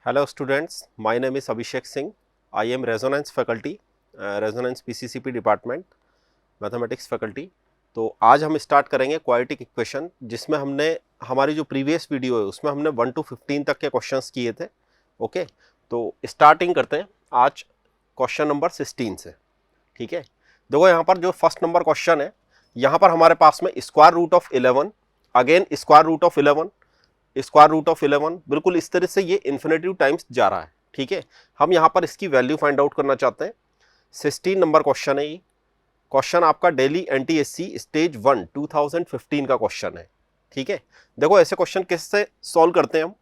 Hello students, my name is Abhishek Singh. I am Resonance faculty, Resonance PCCP department, mathematics faculty. तो आज हम start करेंगे quadratic equation, जिसमें हमने हमारी जो प्रीवियस वीडियो है उसमें हमने 1 to 15 तक के क्वेश्चंस किए थे। ओके, तो स्टार्टिंग करते हैं आज क्वेश्चन नंबर 16 से। ठीक है, देखो यहाँ पर जो फर्स्ट नंबर क्वेश्चन है, यहाँ पर हमारे पास में square root of 11, again square root of 11, square root of 11, बिल्कुल इस तरह से ये इन्फिनेटिव टाइम्स जा रहा है। ठीक है, हम यहाँ पर इसकी वैल्यू फाइंड आउट करना चाहते हैं। 16 नंबर क्वेश्चन है ये। क्वेश्चन आपका दिल्ली एनटीएससी स्टेज 1 2015 का क्वेश्चन है। ठीक है, देखो ऐसे क्वेश्चन कैसे सॉल्व करते हैं हम।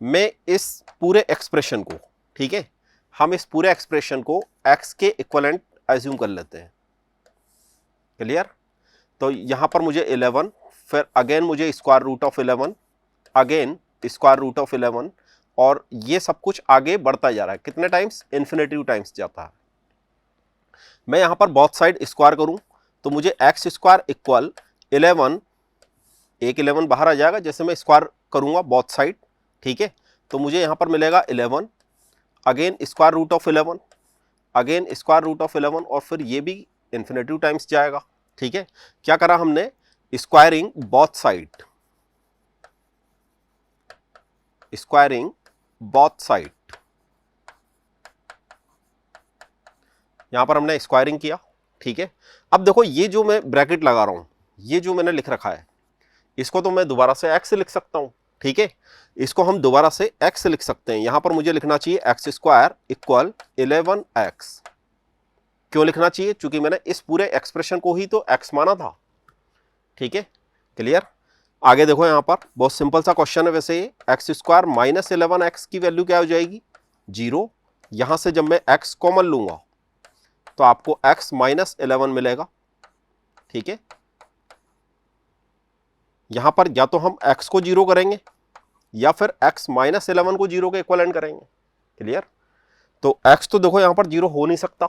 मैं इस पूरे एक्सप्रेशन को, ठीक है, हम इस पूरे एक्सप्रेशन को x के इक्वलेंट एज्यूम कर लेते हैं। क्लियर? तो यहां पर मुझे 11, फिर अगेन मुझे square root of 11, again square root of 11, और ये सब कुछ आगे बढ़ता जा रहा है। कितने टाइम्स? इन्फिनेटिव टाइम्स जाता है। मैं यहां पर बोथ साइड स्क्वायर करूं तो मुझे एक्स स्क्वायर इक्वल 11, एक 11 बाहर आ जाएगा जैसे मैं स्क्वायर करूंगा बोथ साइड। ठीक है, तो मुझे यहां पर मिलेगा 11, again square root of 11, again square root of 11, और फिर ये भी इन्फिनेटिव टाइम्स जाएगा। ठीक है, क्या करा हमने? Squaring both side, squaring both side, यहां पर हमने स्क्वायरिंग किया। ठीक है, अब देखो ये जो मैं ब्रैकेट लगा रहा हूं, ये जो मैंने लिख रखा है, इसको तो मैं दोबारा से x से लिख सकता हूं। ठीक है, इसको हम दोबारा से x से लिख सकते हैं। यहां पर मुझे लिखना चाहिए एक्स स्क्वायर इक्वल 11x। क्यों लिखना चाहिए? क्योंकि मैंने इस पूरे एक्सप्रेशन को ही तो x माना था। ठीक है, क्लियर? आगे देखो, यहां पर बहुत सिंपल सा क्वेश्चन है वैसे ये। एक्स स्क्वायर माइनस 11x की वैल्यू क्या हो जाएगी? 0। यहां से जब मैं x कॉमन लूंगा तो आपको x माइनस 11 मिलेगा। ठीक है, यहां पर या तो हम x को 0 करेंगे या फिर x माइनस 11 को 0 के इक्वलेंट करेंगे। क्लियर? तो x तो देखो यहां पर 0 हो नहीं सकता,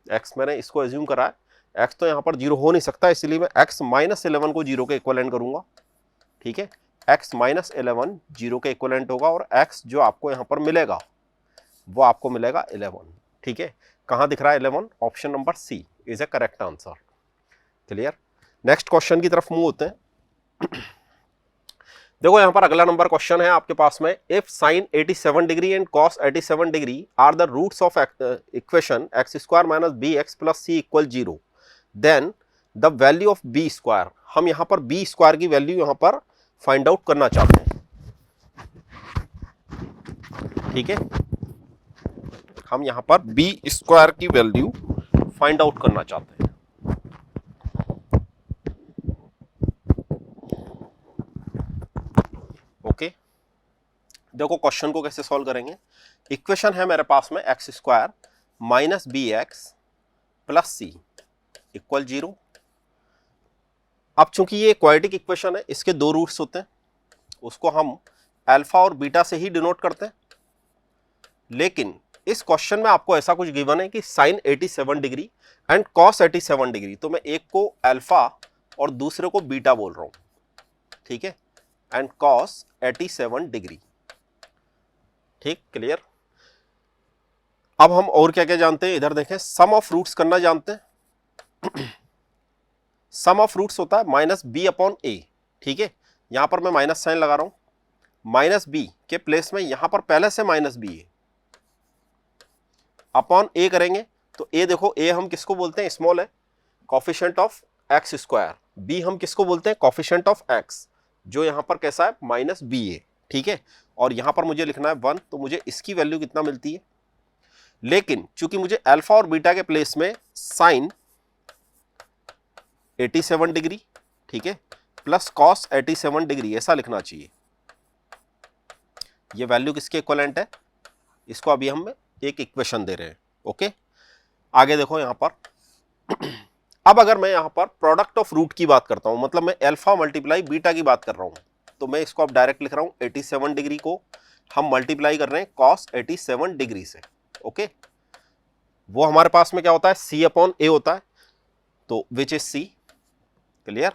x मैंने इसको एज्यूम करा है, x तो यहां पर 0 हो नहीं सकता, इसलिए मैं x माइनस 11 को 0 के इक्वलेंट करूंगा। ठीक है, x माइनस 11 0 के इक्वलेंट होगा, और x जो आपको यहां पर मिलेगा वो आपको मिलेगा 11। ठीक है, कहां दिख रहा है 11? Option number C is a correct answer. Clear? Next question की तरफ मूव होते हैं। देखो यहां पर अगला नंबर क्वेश्चन है आपके पास में। If sine 87 degree and cos 87 degree are the roots of equation x square minus b x plus c equal 0, then the value of b square. हम यहां पर बी स्क्वायर की वैल्यू यहां पर फाइंड आउट करना चाहते हैं। ठीक है, हम यहां पर बी स्क्वायर की वैल्यू फाइंड आउट करना चाहते हैं। ओके, देखो क्वेश्चन को कैसे सॉल्व करेंगे। इक्वेशन है मेरे पास में x square minus b x plus c equal 0। अब चूंकि ये क्वाड्रेटिक इक्वेशन है, इसके दो रूट्स होते हैं, उसको हम अल्फा और बीटा से ही डिनोट करते हैं। लेकिन इस क्वेश्चन में आपको ऐसा कुछ गिवन है कि sine 87 degree and cos 87 degree, तो मैं एक को अल्फा और दूसरे को बीटा बोल रहा हूं। ठीक है, एंड कॉस 87 डिग्री। ठीक, क्लियर? अब हम और क्या क्या जानते हैं, इधर देखें, सम ऑफ रूट्स करना जानते हैं। सम ऑफ रूट्स होता है माइनस बी अपॉन ए। ठीक है, यहां पर मैं माइनस साइन लगा रहा हूं, माइनस बी के प्लेस में यहां पर पहले से माइनस बी है, अपॉन ए करेंगे तो ए, देखो ए हम किसको बोलते हैं? स्मॉल है, coefficient of x square. B हम किसको बोलते हैं? कॉफिशिएंट ऑफ एक्स, जो यहां पर कैसा है? माइनस बी है। ठीक है, और यहां पर मुझे लिखना है 1, तो मुझे इसकी वैल्यू कितना मिलती है? लेकिन चूंकि मुझे अल्फा और बीटा के प्लेस में साइन 87 डिग्री, ठीक है, प्लस कॉस 87 डिग्री ऐसा लिखना चाहिए। ये वैल्यू किसके इक्विवेलेंट है? इसको अभी हम एक इक्वेशन दे रहे हैं। ओके, आगे देखो यहां पर। अब अगर मैं यहां पर प्रोडक्ट ऑफ रूट की बात करता हूं, मतलब मैं अल्फा मल्टीप्लाई बीटा की बात कर रहा हूं, तो मैं इसको अब डायरेक्ट लिख रहा हूं 87 डिग्री को हम मल्टीप्लाई कर रहे हैं कॉस 87 डिग्री से। ओके, वो हमारे पास में क्या होता है? सी अपॉन ए होता है, तो विच इज सी। क्लियर?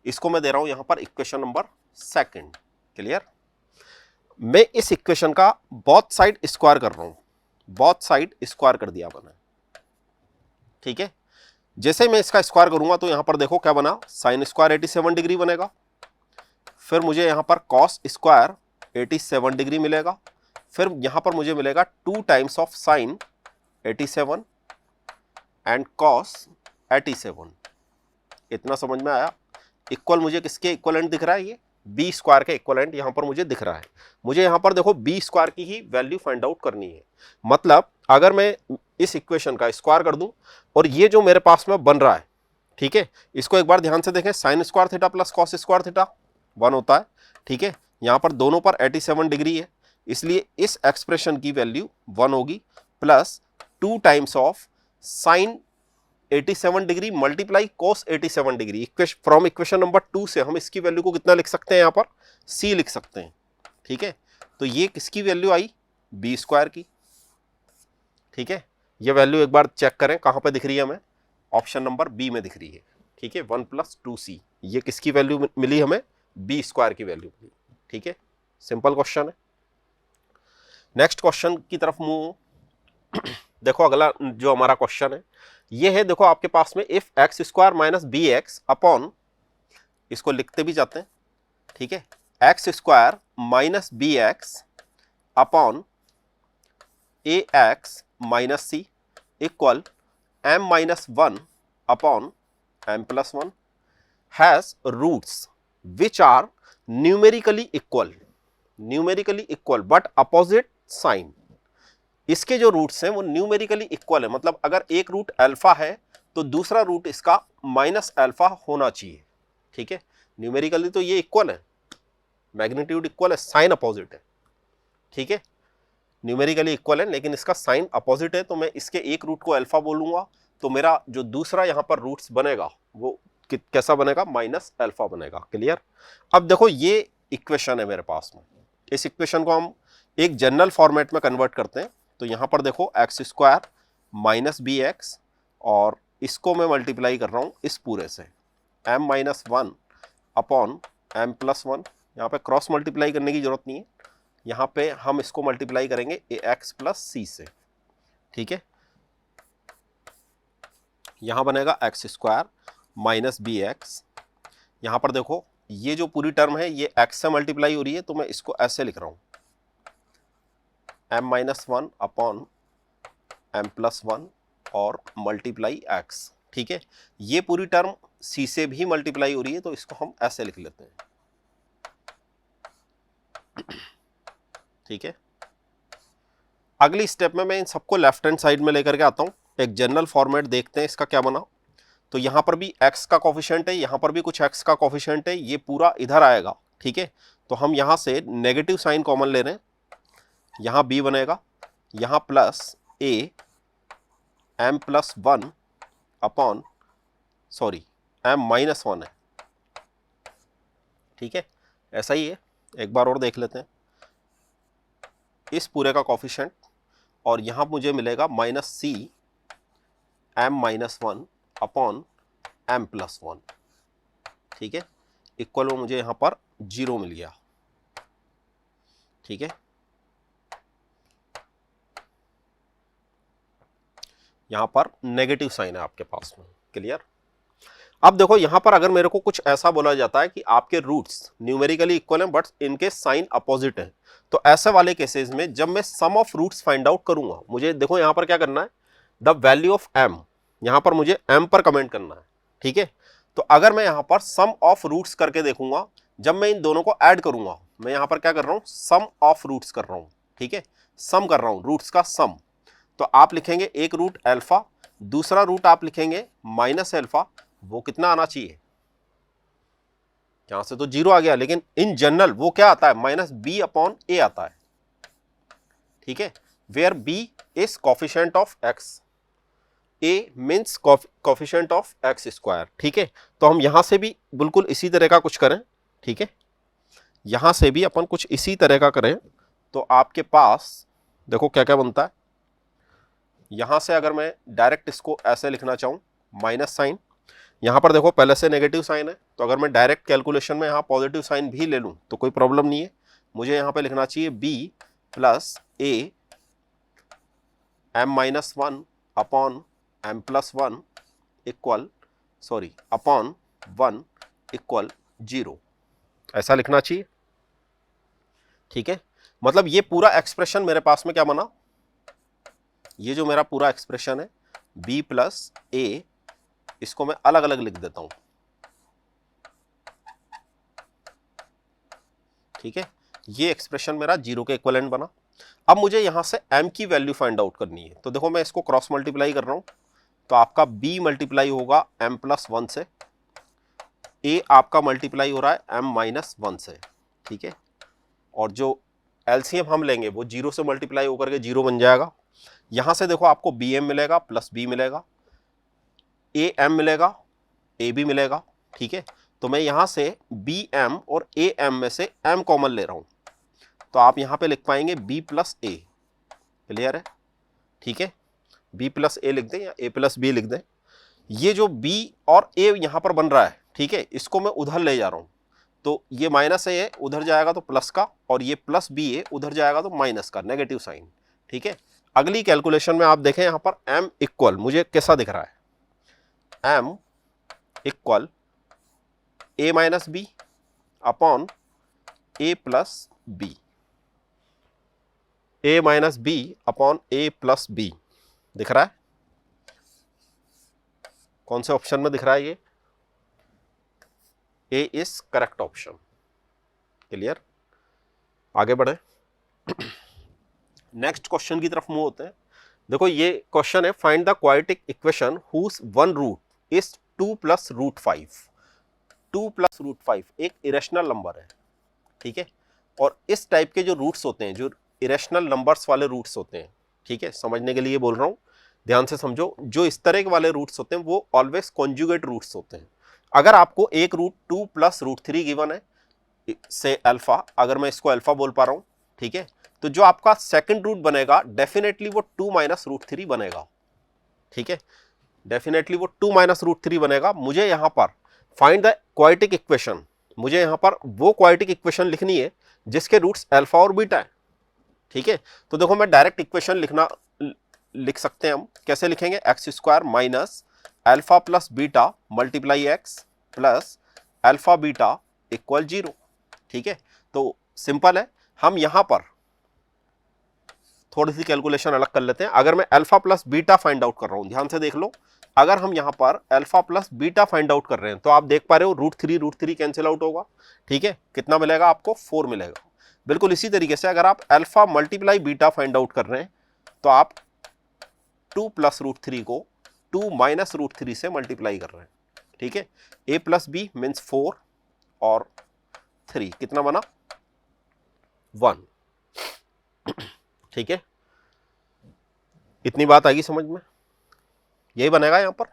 इसको मैं दे रहा हूं यहां पर इक्वेशन नंबर 2। क्लियर? मैं इस इक्वेशन का बोथ साइड स्क्वायर कर रहा हूं, बोथ साइड स्क्वायर कर दिया मैंने, ठीक है। जैसे मैं इसका स्क्वायर करूंगा तो यहां पर देखो क्या बना, साइन स्क्वायर 87 डिग्री बनेगा, फिर मुझे यहां पर कॉस स्क्वायर 87 डिग्री मिलेगा, फिर यहां पर मुझे मिलेगा 2 times of sine 87 and cos 87। इतना समझ में आया? इक्वल मुझे किसके इक्वलेंट दिख रहा है, ये बी स्क्वायर के इक्वलेंट यहां पर मुझे दिख रहा है। मुझे यहां पर देखो बी स्क्वायर की ही वैल्यू फाइंड आउट करनी है। मतलब अगर मैं इस इक्वेशन का स्क्वायर कर दूं और ये जो मेरे पास में बन रहा है, ठीक है, इसको एक बार ध्यान से देखें, sine square theta plus cos square theta 1 होता है, ठीक है। यहां पर दोनों पर 87 डिग्री है, इसलिए इस एक्सप्रेशन की वैल्यू 1 होगी, plus 2 times of sine 87 degree multiply cos 87 degree. From equation number 2 से हम इसकी वैल्यू को कितना लिख सकते हैं, यहां पर c लिख सकते हैं, ठीक है। तो ये किसकी वैल्यू आई, बी स्क्वायर की, ठीक है। ये वैल्यू एक बार चेक करें कहां पे दिख रही है हमें, ऑप्शन नंबर बी में दिख रही है, ठीक है। 1 + 2c, ये किसकी वैल्यू मिली हमें, बी स्क्वायर की वैल्यू मिली, ठीक है। सिंपल क्वेश्चन है। नेक्स्ट क्वेश्चन की तरफ मूव। देखो अगला जो हमारा क्वेश्चन है ये है, देखो आपके पास में if x square minus b x upon, इसको लिखते भी जाते हैं, ठीक है, x square minus b x upon a x minus c equal m minus 1 upon m plus 1 has roots which are numerically equal but opposite sign. इसके जो roots हैं वो न्यूमेरिकली इक्वल है, मतलब अगर एक रूट अल्फा है तो दूसरा रूट इसका माइनस अल्फा होना चाहिए, ठीक है। न्यूमेरिकली तो ये इक्वल है, मैग्नीट्यूड इक्वल है, साइन अपोजिट है, ठीक है। न्यूमेरिकली इक्वल है लेकिन इसका साइन अपोजिट है, तो मैं इसके एक रूट को अल्फा बोलूंगा, तो मेरा जो दूसरा यहां पर रूट्स बनेगा वो कैसा बनेगा, माइनस अल्फा बनेगा। क्लियर? अब देखो ये इक्वेशन है मेरे पास में, इस इक्वेशन को हम एक जनरल फॉर्मेट में कन्वर्ट करते हैं। तो यहां पर देखो x square minus b x, और इसको मैं मल्टीप्लाई कर रहा हूं इस पूरे से, m minus 1 upon m plus 1। यहाँ पे क्रॉस मल्टीप्लाई करने की जरूरत नहीं है, यहाँ पे हम इसको मल्टीप्लाई करेंगे ए एक्स प्लस सी से, ठीक है। यहाँ बनेगा x square minus b x, यहाँ पर देखो ये जो पूरी टर्म है ये एक्स से मल्टीप्लाई हो रही है, तो मैं इसको ऐसे लिख रहा हूँ, m minus 1 upon m plus 1 और मल्टीप्लाई एक्स, ठीक है। ये पूरी टर्म सी से भी मल्टीप्लाई हो रही है, तो इसको हम ऐसे लिख लेते हैं, ठीक है। अगली स्टेप में मैं इन सबको लेफ्ट हैंड साइड में लेकर के आता हूं, एक जनरल फॉर्मेट देखते हैं इसका क्या बना। तो यहां पर भी x का कोफिशिएंट है, यहां पर भी कुछ x का कोफिशिएंट है, ये पूरा इधर आएगा, ठीक है। तो हम यहां से नेगेटिव साइन कॉमन ले रहे हैं, यहां b बनेगा, यहां plus a m plus 1 upon, sorry m minus 1 है, ठीक है। ऐसा ही है, एक बार और देख लेते हैं इस पूरे का कोफिशिएंट, और यहां मुझे मिलेगा माइनस सी m minus 1 upon m plus 1, ठीक है। इक्वल में मुझे यहां पर 0 मिल गया, ठीक है। यहां पर नेगेटिव साइन है आपके पास में। क्लियर? अब देखो यहां पर अगर मेरे को कुछ ऐसा बोला जाता है कि आपके रूट्स न्यूमेरिकली इक्वल हैं बट इनके साइन अपोजिट हैं, तो ऐसे वाले केसेस में जब मैं सम ऑफ रूट्स फाइंड आउट करूंगा, मुझे देखो यहां पर क्या करना है, द वैल्यू ऑफ m, यहां पर मुझे m पर कमेंट करना है, ठीक है। तो अगर मैं यहां पर सम ऑफ रूट्स करके देखूंगा, जब मैं इन दोनों को ऐड करूंगा, मैं यहां पर क्या कर रहा हूं, सम ऑफ रूट्स कर रहा हूं, ठीक है, सम कर रहा हूं, रूट्स का सम। तो आप लिखेंगे एक रूट अल्फा, दूसरा रूट आप लिखेंगे माइनस अल्फा, वो कितना आना चाहिए, यहां से तो 0 आ गया, लेकिन इन जनरल वो क्या आता है, माइनस बी अपॉन ए आता है, ठीक है, where b is coefficient of x, a means coefficient of x square, ठीक है। तो हम यहां से भी बिल्कुल इसी तरह का कुछ करें, ठीक है, यहां से भी अपन कुछ इसी तरह का करें, तो आपके पास देखो क्या क्या बनता है। यहां से अगर मैं डायरेक्ट इसको ऐसे लिखना चाहूं, माइनस साइन, यहां पर देखो पहले से नेगेटिव साइन है, तो अगर मैं डायरेक्ट कैलकुलेशन में यहां पॉजिटिव साइन भी ले लूं तो कोई प्रॉब्लम नहीं है, मुझे यहाँ पे लिखना चाहिए b plus a m-1 upon m+1 equal upon 1 equal 0, ऐसा लिखना चाहिए। ठीक है, मतलब ये पूरा एक्सप्रेशन मेरे पास में क्या बना, ये जो मेरा पूरा एक्सप्रेशन है b प्लस a, इसको मैं अलग अलग लिख देता हूं। ठीक है, ये एक्सप्रेशन मेरा 0 के इक्विवेलेंट बना। अब मुझे यहां से m की वैल्यू फाइंड आउट करनी है, तो देखो मैं इसको क्रॉस मल्टीप्लाई कर रहा हूं, तो आपका b मल्टीप्लाई होगा m+1 से, a आपका मल्टीप्लाई हो रहा है m-1 से। ठीक है, और जो एलसीएम हम लेंगे वो 0 से मल्टीप्लाई होकर के 0 बन जाएगा। यहां से देखो आपको bm मिलेगा प्लस b मिलेगा, am मिलेगा, ab मिलेगा। ठीक है, तो मैं यहां से bm और am में से m कॉमन ले रहा हूं, तो आप यहां पे लिख पाएंगे b प्लस a। क्लियर है? ठीक है, b प्लस a लिख दें या a प्लस b लिख दें। ये जो b और a यहां पर बन रहा है, ठीक है, इसको मैं उधर ले जा रहा हूं, तो ये माइनस a है उधर जाएगा तो प्लस का, और ये प्लस b है उधर जाएगा तो माइनस का, नेगेटिव साइन। ठीक है, अगली कैलकुलेशन में आप देखें यहां पर m इक्वल मुझे कैसा दिख रहा है, m equal a minus b upon a plus b, a minus b upon a plus b दिख रहा है। कौन से ऑप्शन में दिख रहा है ये? ए इज करेक्ट ऑप्शन। क्लियर? आगे बढ़े, नेक्स्ट क्वेश्चन की तरफ मूव होते हैं। देखो ये क्वेश्चन है, find the quadratic equation whose one root is 2 plus root 5। 2 plus root 5 एक इरेशनल नंबर है। ठीक है, और इस टाइप के जो रूट्स होते हैं, जो इरेशनल नंबर्स वाले रूट्स होते हैं, ठीक है, समझने के लिए बोल रहा हूं, ध्यान से समझो, जो इस तरह के वाले रूट्स होते हैं वो ऑलवेज कॉन्जुगेट रूट्स होते हैं। अगर आपको एक रूट 2 प्लस रूट 3 गिवन है से अल्फा, अगर मैं इसको अल्फा बोल पा रहा हूं, ठीक है, तो जो आपका सेकंड रूट बनेगा डेफिनेटली वो 2 माइनस रूट 3 बनेगा। ठीक है, डेफिनेटली वो 2 माइनस रूट 3 बनेगा। मुझे यहां पर फाइंड द क्वाड्रेटिक इक्वेशन, मुझे यहां पर वो क्वाड्रेटिक इक्वेशन लिखनी है जिसके रूट्स अल्फा और बीटा है। ठीक है, तो देखो मैं डायरेक्ट इक्वेशन लिख सकते हैं। हम कैसे लिखेंगे, x square minus alpha plus beta multiply x plus alpha beta equal 0। ठीक है, तो सिंपल है। हम यहां पर थोड़ी सी कैलकुलेशन अलग कर लेते हैं। अगर मैं alpha plus beta find out कर रहा हूं, ध्यान से देख लो, अगर हम यहां पर alpha plus beta find out कर रहे हैं तो आप देख पा रहे हो रूट थ्री कैंसिल आउट होगा। ठीक है, कितना मिलेगा आपको, 4 मिलेगा। बिल्कुल इसी तरीके से अगर आप alpha multiply beta find out कर रहे हैं तो आप 2 प्लस रूट 3 को 2 माइनस रूट 3 से मल्टीप्लाई कर रहे हैं। ठीक है, a प्लस बी मीन्स 4 और 3 कितना बना, 1। ठीक है, इतनी बात आएगी समझ में, यही बनेगा यहां पर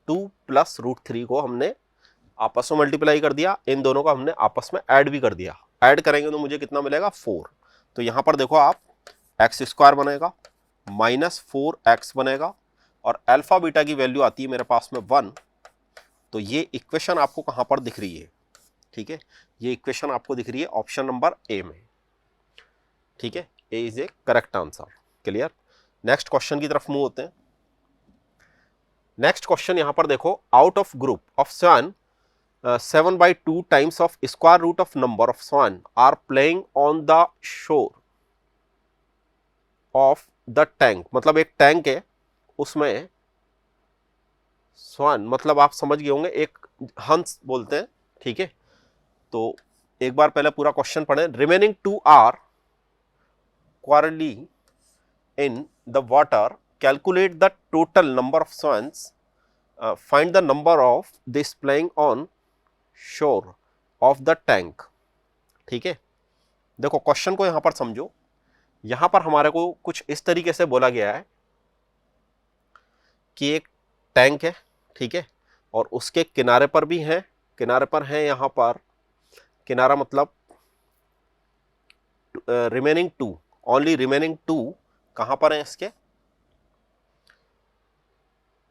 2 प्लस रूट 3 को हमने आपस में मल्टीप्लाई कर दिया, इन दोनों को हमने आपस में ऐड भी कर दिया। ऐड करेंगे तो मुझे कितना मिलेगा, 4। तो यहां पर देखो आप एक्स स्क्वायर बनेगा माइनस 4x बनेगा, और अल्फा बीटा की वैल्यू आती है मेरे पास में 1। तो ये इक्वेशन आपको कहां पर दिख रही है, ठीक है, ये इक्वेशन आपको दिख रही है ऑप्शन नंबर ए में। ठीक है, A is a correct answer. Clear? Next question की तरफ मूव होते हैं। नेक्स्ट क्वेश्चन यहां पर देखो, out of group of 7/2 times of square root of number of swan are playing on the shore of the tank. मतलब एक tank है, उसमें स्वान मतलब आप समझ गए होंगे, एक हंस बोलते हैं। ठीक है, तो एक बार पहले पूरा क्वेश्चन पढ़ें। Remaining 2 are quarrelly in the water, calculate the total number of swans, find the number of this playing on shore of the tank. ठीक है, देखो क्वेश्चन को यहां पर समझो। यहां पर हमारे को कुछ इस तरीके से बोला गया है कि एक टैंक है, ठीक है, और उसके किनारे पर भी है, किनारे पर है यहां पर, किनारा मतलब रिमेनिंग 2, ओनली रिमेनिंग 2 कहां पर है इसके,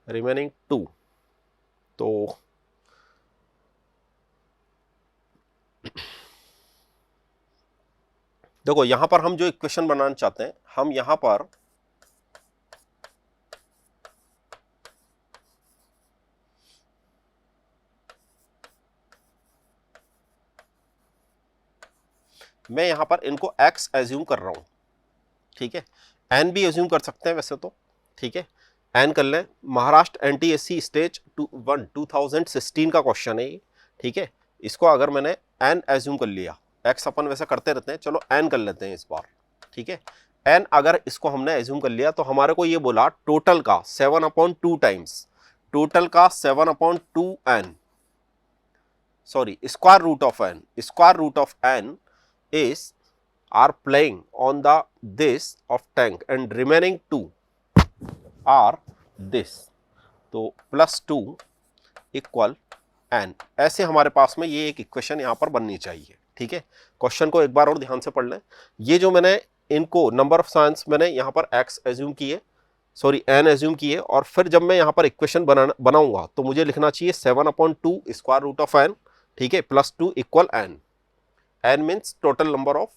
रिमेनिंग 2। तो देखो यहां पर हम जो इक्वेशन बनाना चाहते हैं, हम यहां पर मैं यहां पर इनको x एज्यूम कर रहा हूं, ठीक है। n भी एज्यूम कर सकते हैं वैसे तो, ठीक है। n कर लें। महाराष्ट्र एनटीएससी स्टेज 2016 का क्वेश्चन है ये, ठीक है। इसको अगर मैंने n एज्यूम कर लिया, x अपन वैसे करते रहते हैं, चलो n कर लेते हैं इस बार, ठीक है। n अगर इसको हमने एज्यूम कर लिया तो हमारे को ये बोला टोटल का 7/2 टाइम्स, टोटल का 7/2n, sorry square root of n, square root of n is are playing on the this of tank and remaining 2 are this, तो +2 इक्वल n। ऐसे हमारे पास में ये एक इक्वेशन यहां पर बननी चाहिए, ठीक है। क्वेश्चन को एक बार और ध्यान से पढ़ लें। ये जो मैंने इनको नंबर ऑफ साइंस मैंने यहां पर x एज्यूम किए, सॉरी n एज्यूम किए, और फिर जब मैं यहां पर इक्वेशन बनाऊंगा तो मुझे लिखना चाहिए 7/2 स्क्वायर रूट ऑफ n, ठीक है, +2 equal n। n means total number of.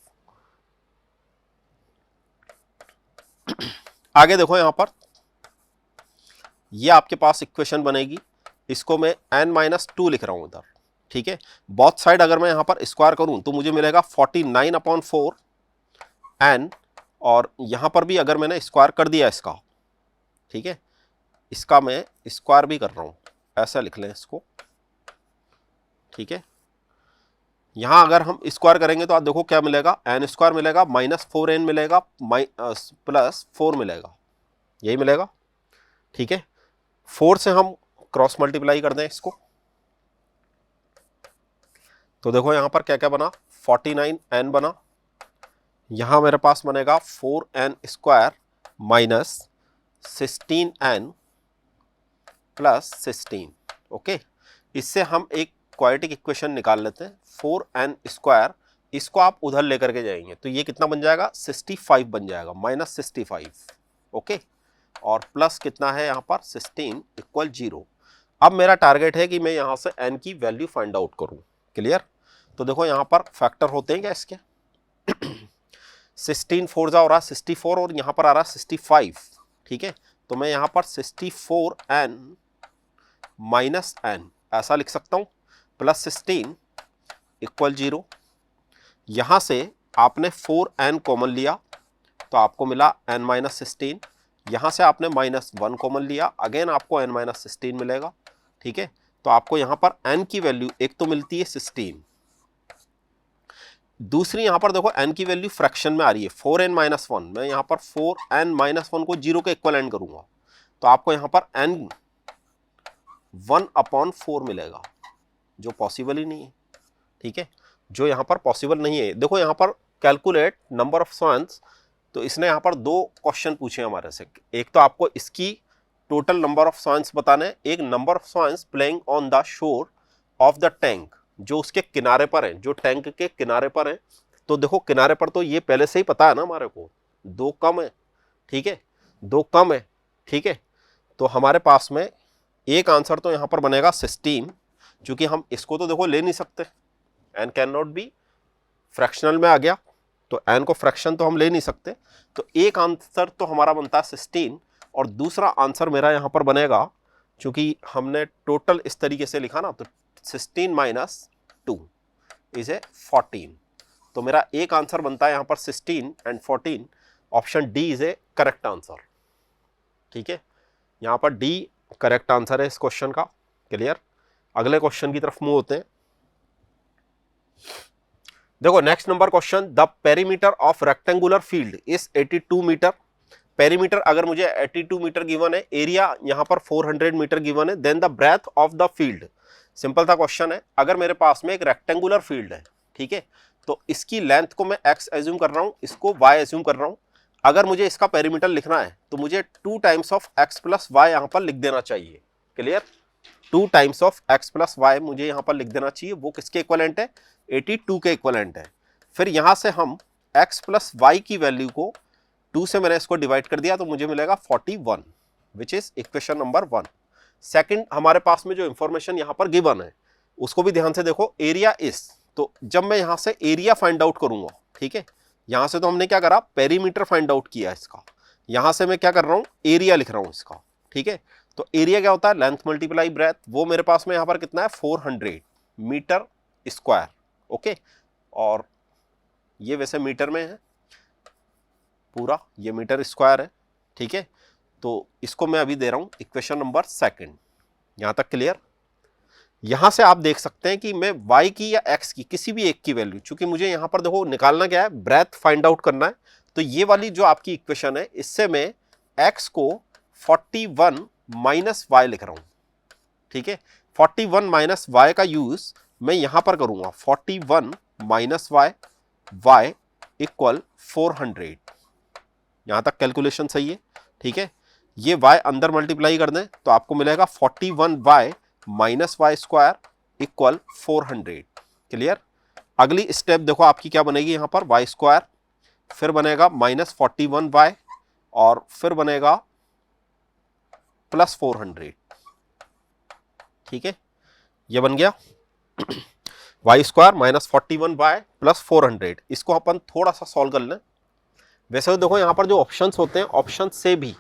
आगे देखो यहां पर ये आपके पास इक्वेशन बनेगी, इसको मैं n-2 लिख रहा हूं इधर, ठीक है। बोथ साइड अगर मैं यहां पर स्क्वायर करूं तो मुझे मिलेगा 49/4 n, और यहां पर भी अगर मैंने स्क्वायर कर दिया इसका, ठीक है, इसका मैं स्क्वायर भी कर रहा हूं, ऐसा लिख लें इसको, ठीक है। यहां अगर हम स्क्वायर करेंगे तो आप देखो क्या मिलेगा, n² मिलेगा, -4n मिलेगा, +4 मिलेगा, यही मिलेगा, ठीक है। 4 से हम क्रॉस मल्टीप्लाई कर दें इसको, तो देखो यहां पर क्या क्या बना, 49n बना, यहां मेरे पास बनेगा 4n² -16n +16, ओके। इससे हम एक क्वाड्रेटिक इक्वेशन निकाल लेते हैं, 4n², इसको आप उधर लेकर के जाएंगे तो ये कितना बन जाएगा, 65 बन जाएगा, -65, ओके। और प्लस कितना है यहाँ पर 16 इक्वल 0। अब मेरा टारगेट है कि मैं यहाँ से n की वैल्यू फाइंड आउट करूँ, क्लियर। तो देखो यहाँ पर फैक्टर होते हैं क्या इसके 16 4 जा हो रहा है 64, और यहाँ पर आ रहा है 65, ठीक है। तो मैं यहाँ पर 64n -n ऐसा लिख सकता हूँ, +16 इक्वल 0। यहाँ से आपने 4n कॉमन लिया तो आपको मिला n-16, यहाँ से आपने -1 कॉमन लिया, अगेन आपको n-16 मिलेगा, ठीक है। तो आपको यहाँ पर n की वैल्यू एक तो मिलती है 16, दूसरी यहाँ पर देखो n की वैल्यू फ्रैक्शन में आ रही है 4n-1, मैं यहाँ पर 4n-1 को 0 के इक्वलेंट करूंगा तो आपको यहाँ पर n 1/4 मिलेगा, जो पॉसिबल ही नहीं है, ठीक है, जो यहाँ पर पॉसिबल नहीं है। देखो यहाँ पर कैलकुलेट नंबर ऑफ स्वॉन्स, तो इसने यहाँ पर 2 क्वेश्चन पूछे हमारे से, एक तो आपको इसकी टोटल नंबर ऑफ स्वॉन्स बताने, एक number of swans playing on the shore of the tank, जो उसके किनारे पर है, जो टैंक के किनारे पर है। तो देखो किनारे पर तो ये पहले से ही पता है ना हमारे को, 2 कम है, ठीक है, 2 कम है, ठीक है। तो हमारे पास में एक आंसर तो यहाँ पर बनेगा 16, क्योंकि हम इसको तो देखो ले नहीं सकते, n can not be, fractional में आ गया तो n को फ्रैक्शन तो हम ले नहीं सकते, तो एक आंसर तो हमारा बनता है 16, और दूसरा आंसर मेरा यहाँ पर बनेगा, क्योंकि हमने टोटल इस तरीके से लिखा ना, तो 16 - 2 इज ए 14, तो मेरा एक आंसर बनता है यहाँ पर 16 and 14, option D is a correct answer, ठीक है। यहाँ पर डी करेक्ट आंसर है इस क्वेश्चन का, क्लियर। अगले क्वेश्चन की तरफ मूव होते हैं। देखो next number question, the perimeter of rectangular field is 82 metre. Perimeter अगर मुझे 82 मीटर गिवन है, एरिया यहाँ पर 400 मीटर गिवन है, then the breadth of the field. Simple सा क्वेश्चन है, अगर मेरे पास में एक रेक्टेंगुलर फील्ड है, ठीक है, तो इसकी लेंथ को मैं x एज्यूम कर रहा हूं, इसको y एज्यूम कर रहा हूं। अगर मुझे इसका पेरीमीटर लिखना है तो मुझे 2 times of x plus y यहां पर लिख देना चाहिए, clear. 2 times of x plus y मुझे यहां पर लिख देना चाहिए, वो किसके इक्वलेंट है, 82 के इक्वलेंट है। फिर यहां से हम x प्लस वाई की वैल्यू को 2 से मैंने इसको डिवाइड कर दिया तो मुझे मिलेगा 41, which is equation number 1। Second, हमारे पास में जो इंफॉर्मेशन यहां पर गिवन है उसको भी ध्यान से देखो, एरिया इस, तो जब मैं यहां से एरिया फाइंड आउट करूंगा, ठीक है, यहां से तो हमने क्या करा, पेरीमीटर फाइंड आउट किया इसका, यहां से मैं क्या कर रहा हूं, एरिया लिख रहा हूं इसका। ठीक है, तो एरिया क्या होता है, लेंथ मल्टीप्लाई ब्रेथ, वो मेरे पास में यहां पर कितना है 400 मीटर स्क्वायर। ओके, और ये वैसे मीटर में है पूरा, ये मीटर स्क्वायर है। ठीक है, तो इसको मैं अभी दे रहा हूं इक्वेशन नंबर 2। यहां तक क्लियर। यहां से आप देख सकते हैं कि मैं y की या x की किसी भी एक की वैल्यू, चूंकि मुझे यहां पर देखो निकालना क्या है, ब्रेथ फाइंड आउट करना है, तो ये वाली जो आपकी इक्वेशन है, इससे मैं x को 41 माइनस y लिख रहा हूं। ठीक है, 41 माइनस y का यूज मैं यहां पर करूंगा, 41 माइनस y इक्वल 400। यहां तक कैलकुलेशन सही है। ठीक है, ये y अंदर मल्टीप्लाई कर दें तो आपको मिलेगा 41y minus y square equal 400। Clear. अगली स्टेप देखो आपकी क्या बनेगी, यहां पर वाई स्क्वायर, फिर बनेगा माइनस 41y और फिर बनेगा प्लस 400। ठीक है, ये बन गया Y square minus 41y plus 400। इसको अपन थोड़ा सा सॉल्व कर लें। वैसे तो देखो यहां पर जो ऑप्शंस होते हैं, ऑप्शन से भी,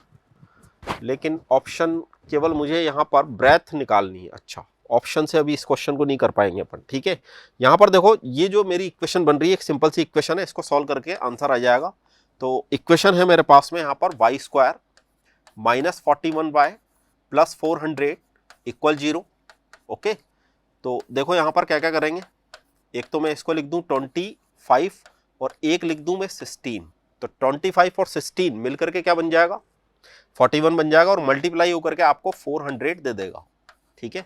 लेकिन ऑप्शन केवल मुझे यहां पर ब्रेथ निकालनी है। अच्छा, ऑप्शन से अभी इस क्वेश्चन को नहीं कर पाएंगे अपन। ठीक है, यहां पर देखो ये जो मेरी इक्वेशन बन रही है, एक सिंपल सी इक्वेशन है, इसको सॉल्व करके आंसर आ जाएगा। तो इक्वेशन है मेरे पास में यहां पर y square minus 41y plus 400 equal 0। Okay, तो देखो यहां पर क्या क्या करेंगे, एक तो मैं इसको लिख दूं 25 और एक लिख दूं मैं 16। तो 25 और 16 मिलकर के क्या बन जाएगा, 41 बन जाएगा, और मल्टीप्लाई होकर के आपको 400 दे देगा। ठीक है,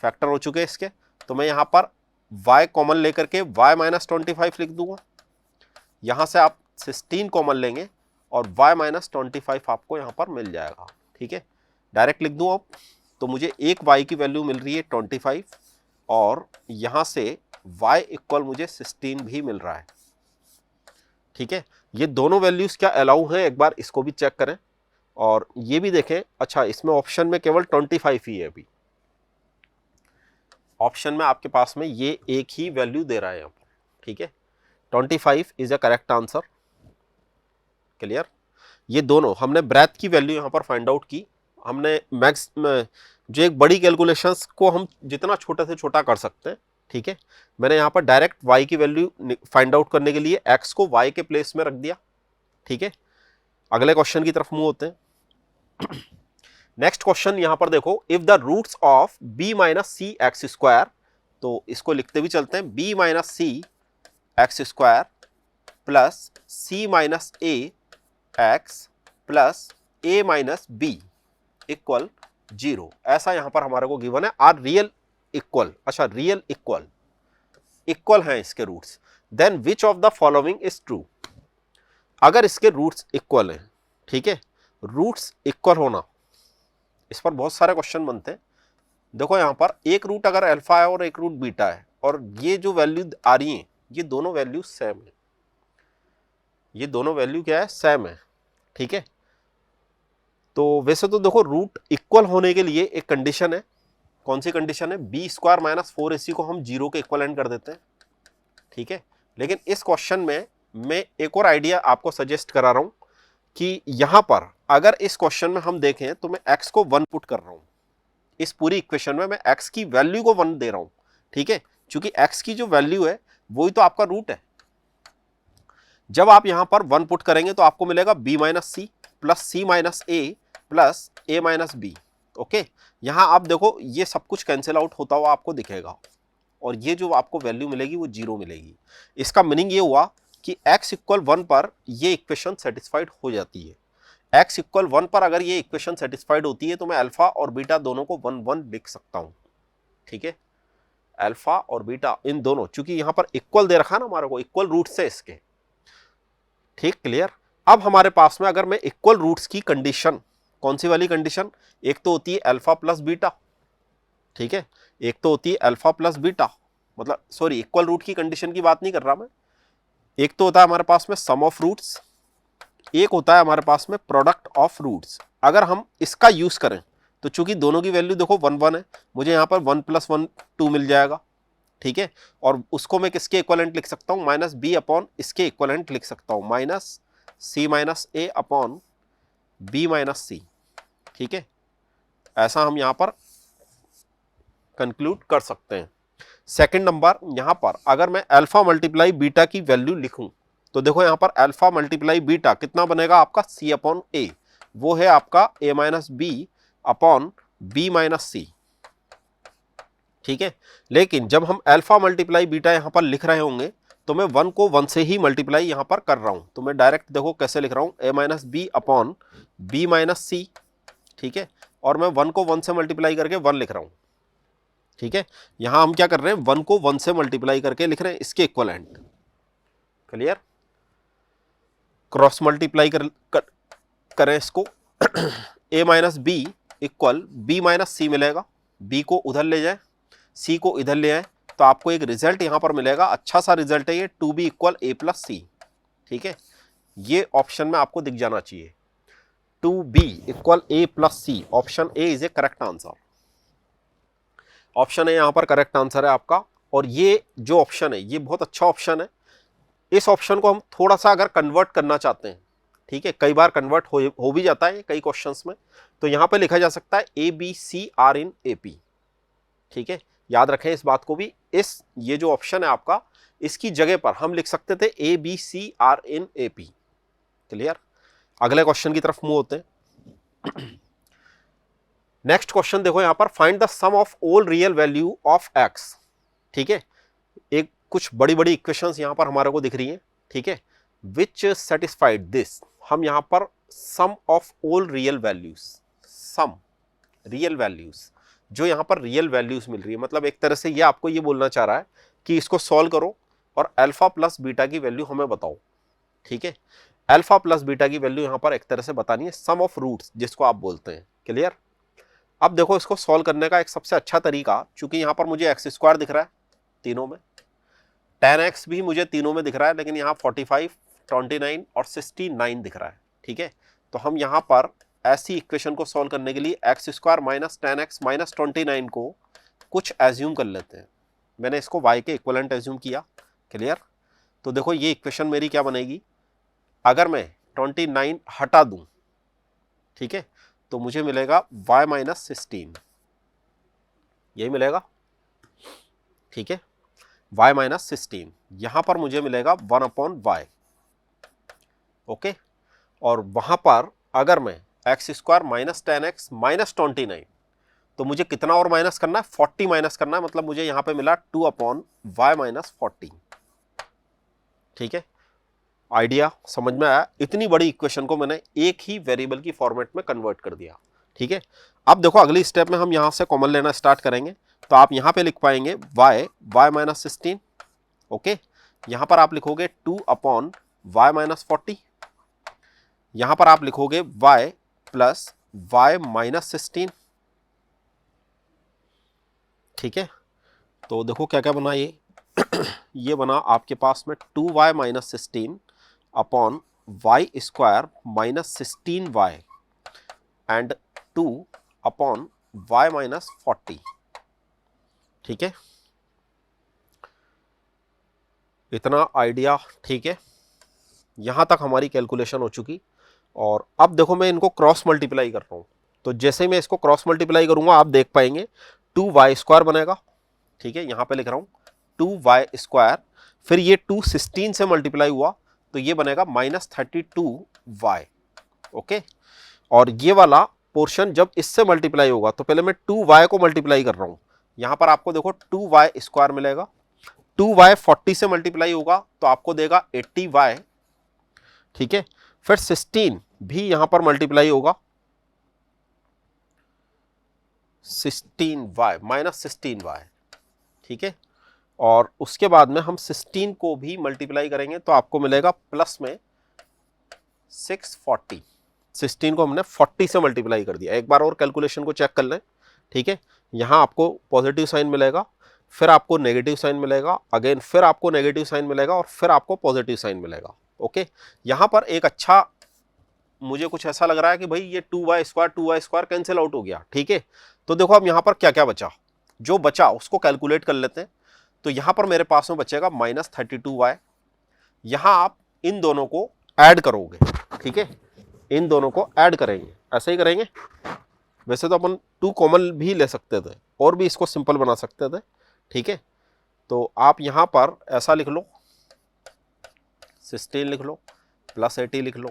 फैक्टर हो चुके हैं इसके। तो मैं यहां पर y कॉमन लेकर के y माइनस 25 लिख दूंगा, यहां से आप 16 कॉमन लेंगे और y माइनस 25 आपको यहां पर मिल जाएगा। ठीक है, डायरेक्ट लिख दूं अब, तो मुझे एक y की वैल्यू मिल रही है 25 और यहां से y इक्वल मुझे 16 भी मिल रहा है। ठीक है, ये दोनों वैल्यूज क्या अलाउ हैं, एक बार इसको भी चेक करें और ये भी देखें। अच्छा, इसमें ऑप्शन में केवल 25 ही है, अभी ऑप्शन में आपके पास में ये एक ही वैल्यू दे रहा है यहां पर। ठीक है, 25 is a correct answer. Clear. ये दोनों हमने ब्रेथ की वैल्यू यहां पर फाइंड आउट की। हमने मैक्स जो एक बड़ी कैलकुलेशंस को हम जितना छोटे से छोटा कर सकते हैं। ठीक है, मैंने यहां पर डायरेक्ट y की वैल्यू फाइंड आउट करने के लिए x को y के प्लेस में रख दिया। ठीक है, अगले क्वेश्चन की तरफ मूव होते हैं। नेक्स्ट क्वेश्चन यहां पर देखो, if the roots of b minus c x square, तो इसको लिखते भी चलते हैं, b minus c x square plus c minus a x plus a minus b equal 0। ऐसा यहां पर हमारे को गिवन है, आर रियल इक्वल। अच्छा, रियल इक्वल हैं इसके roots, then which of the following is true. अगर इसके रूट्स इक्वल हैं, ठीक है, रूट्स इक्वल होना, इस पर बहुत सारे क्वेश्चन बनते हैं। देखो यहां पर एक रूट अगर अल्फा है और एक रूट बीटा है, और ये जो वैल्यू आ रही है, ये दोनों वैल्यू सेम है, ये दोनों वैल्यू क्या है, सेम है। ठीक है, तो वैसे तो देखो रूट इक्वल होने के लिए एक कंडीशन है। कौन सी कंडीशन है, बी स्क्वायर माइनस 4ac को हम 0 के इक्वलेंट कर देते हैं। ठीक है, लेकिन इस क्वेश्चन में मैं एक और आइडिया आपको सजेस्ट करा रहा हूं कि यहां पर अगर इस क्वेश्चन में हम देखें तो मैं x को 1 पुट कर रहा हूं। इस पूरी इक्वेशन में मैं x की वैल्यू को 1 दे रहा हूं। ठीक है, क्योंकि x की जो वैल्यू है वही तो आपका रूट है। जब आप यहां पर 1 पुट करेंगे तो आपको मिलेगा b minus C plus c minus A plus a minus B. Okay, यहां आप देखो ये सब कुछ कैंसिल आउट होता हुआ आपको दिखेगा, और ये जो आपको वैल्यू मिलेगी वो 0 मिलेगी। इसका मीनिंग ये हुआ कि x इक्वल 1 पर ये इक्वेशन सेटिस्फाइड हो जाती है। x इक्वल 1 पर अगर ये इक्वेशन सेटिस्फाइड होती है तो मैं अल्फा और बीटा दोनों को 1 1 लिख सकता हूं। ठीक है, अल्फा और बीटा इन दोनों, चूंकि यहां पर इक्वल दे रखा ना हमारे को, इक्वल रूट्स है इसके। ठीक, क्लियर। अब हमारे पास में अगर मैं इक्वल रूट्स की कंडीशन, कौन सी वाली कंडीशन, एक तो होती है अल्फा प्लस बीटा। ठीक है, एक तो होती है अल्फा प्लस बीटा, मतलब सॉरी, इक्वल रूट की कंडीशन की बात नहीं कर रहा मैं। एक तो होता है हमारे पास में सम ऑफ रूट्स, एक होता है हमारे पास में प्रोडक्ट ऑफ रूट्स। अगर हम इसका यूज करें तो चूंकि दोनों की वैल्यू देखो 1 1 है, मुझे यहां पर 1 + 1 2 मिल जाएगा। ठीक है, और उसको मैं किसके इक्वलेंट लिख सकता हूं, माइनस बी अपॉन इसके इक्वलेंट लिख सकता हूं, माइनस सी माइनस ए अपॉन बी माइनस सी। ठीक है, ऐसा हम यहां पर कंक्लूड कर सकते हैं। सेकंड नंबर, यहां पर अगर मैं अल्फा मल्टीप्लाई बीटा की वैल्यू लिखूं तो देखो यहां पर अल्फा मल्टीप्लाई बीटा कितना बनेगा आपका, सी अपॉन ए, वो है आपका a minus b upon b minus c. ठीक है, लेकिन जब हम अल्फा मल्टीप्लाई बीटा यहां पर लिख रहे होंगे तो मैं 1 को 1 से ही मल्टीप्लाई यहां पर कर रहा हूं, तो मैं डायरेक्ट देखो कैसे लिख रहा हूं, a minus b upon b minus c. ठीक है, और मैं 1 को 1 से मल्टीप्लाई करके 1 लिख रहा हूं। ठीक है, यहां हम क्या कर रहे हैं, 1 को 1 से मल्टीप्लाई करके लिख रहे हैं इसके इक्वलेंट। क्लियर, क्रॉस मल्टीप्लाई करें इसको a minus b equal b minus c मिलेगा, बी को उधर ले जाए, सी को इधर ले आए, तो आपको एक रिजल्ट यहां पर मिलेगा, अच्छा सा रिजल्ट है ये, 2b इक्वल ए प्लस सी। ठीक है, ये ऑप्शन में आपको दिख जाना चाहिए, 2b equal a plus c, option a is a correct answer. Option a यहां पर करेक्ट आंसर है आपका, और ये जो ऑप्शन है ये बहुत अच्छा ऑप्शन है। इस ऑप्शन को हम थोड़ा सा अगर कन्वर्ट करना चाहते हैं, ठीक है, कई बार कन्वर्ट हो भी जाता है कई क्वेश्चंस में, तो यहां पे लिखा जा सकता है a b c are in A P. ठीक है, याद रखें इस बात को भी, इस ये जो ऑप्शन है आपका, इसकी जगह पर हम लिख सकते थे a b c are in A P. Clear, अगले क्वेश्चन की तरफ मूव होते हैं। नेक्स्ट क्वेश्चन देखो यहां पर, find the sum of all real value of x. ठीक है, एक कुछ बड़ी बड़ी इक्वेशंस यहां पर हमारे को दिख रही हैं। ठीक है, विच सेटिस्फाइड दिस, हम यहां पर sum of all real values, sum real values, जो यहां पर रियल वैल्यूज मिल रही है, मतलब एक तरह से ये आपको ये बोलना चाह रहा है कि इसको सॉल्व करो और अल्फा प्लस बीटा की वैल्यू हमें बताओ। ठीक है, अल्फा प्लस बीटा की वैल्यू यहां पर एक तरह से बतानी है, सम ऑफ रूट्स जिसको आप बोलते हैं। क्लियर, अब देखो इसको सॉल्व करने का एक सबसे अच्छा तरीका, चूंकि यहां पर मुझे एक्स स्क्वायर दिख रहा है तीनों में, 10x भी मुझे तीनों में दिख रहा है, लेकिन यहाँ 45, 29 और 69 दिख रहा है। ठीक है, तो हम यहाँ पर ऐसी इक्वेशन को सॉल्व करने के लिए x square minus 10x minus 29 को कुछ एज्यूम कर लेते हैं। मैंने इसको y के इक्वलेंट एज्यूम किया। क्लियर, तो देखो ये इक्वेशन मेरी क्या बनेगी, अगर मैं 29 हटा दूं, ठीक है, तो मुझे मिलेगा y माइनस 16, यही मिलेगा। ठीक है, y माइनस 16, यहां पर मुझे मिलेगा 1 अपॉन वाई। ओके, और वहां पर अगर मैं x square minus 10x minus 29, तो मुझे कितना और माइनस करना है, 40 माइनस करना है, मतलब मुझे यहां पे मिला 2 अपॉन वाई माइनस 40। ठीक है, आइडिया समझ में आया, इतनी बड़ी इक्वेशन को मैंने एक ही वेरिएबल की फॉर्मेट में कन्वर्ट कर दिया। ठीक है, अब देखो अगली स्टेप में हम यहां से कॉमन लेना स्टार्ट करेंगे, तो आप यहां पे लिख पाएंगे y माइनस 16। ओके, यहां पर आप लिखोगे 2 अपॉन y माइनस 40, यहां पर आप लिखोगे y प्लस y माइनस 16। ठीक है, तो देखो क्या क्या बना ये ये बना आपके पास में 2y minus 16 upon y square minus 16y and 2 upon y minus 40। ठीक है, इतना आइडिया ठीक है, यहां तक हमारी कैलकुलेशन हो चुकी। और अब देखो मैं इनको क्रॉस मल्टीप्लाई कर रहा हूं, तो जैसे ही मैं इसको क्रॉस मल्टीप्लाई करूंगा आप देख पाएंगे 2y स्क्वायर बनेगा। ठीक है, यहां पे लिख रहा हूं 2y स्क्वायर, फिर ये 2 16 से मल्टीप्लाई हुआ तो ये बनेगा माइनस 32y। ओके, और ये वाला पोर्शन जब इससे मल्टीप्लाई होगा तो पहले मैं 2y को मल्टीप्लाई कर रहा हूं, यहां पर आपको देखो 2y स्क्वायर मिलेगा, 2y 40 से मल्टीप्लाई होगा तो आपको देगा 80y। ठीक है, फिर 16 भी यहां पर मल्टीप्लाई होगा, 16y माइनस 16y। ठीक है, और उसके बाद में हम 16 को भी मल्टीप्लाई करेंगे तो आपको मिलेगा प्लस में 640। 16 को हमने 40 से मल्टीप्लाई कर दिया। एक बार और कैलकुलेशन को चेक कर लें। ठीक है, यहां आपको पॉजिटिव साइन मिलेगा, फिर आपको नेगेटिव साइन मिलेगा, अगेन फिर आपको नेगेटिव साइन मिलेगा और फिर आपको पॉजिटिव साइन मिलेगा। ओके, यहां पर एक अच्छा मुझे कुछ ऐसा लग रहा है कि भाई ये 2y स्क्वायर कैंसिल आउट हो गया। ठीक है, तो देखो अब यहां पर क्या क्या बचा, जो बचा उसको कैलकुलेट कर लेते हैं। तो यहां पर मेरे पास में बचेगा -32y। यहां आप इन दोनों को ऐड करोगे, ठीक है, इन दोनों को ऐड करेंगे, ऐसे ही करेंगे। वैसे तो अपन 2 कॉमन भी ले सकते थे और भी इसको सिंपल बना सकते थे, ठीक है। तो आप यहां पर ऐसा लिख लो, 16 लिख लो प्लस 80 लिख लो,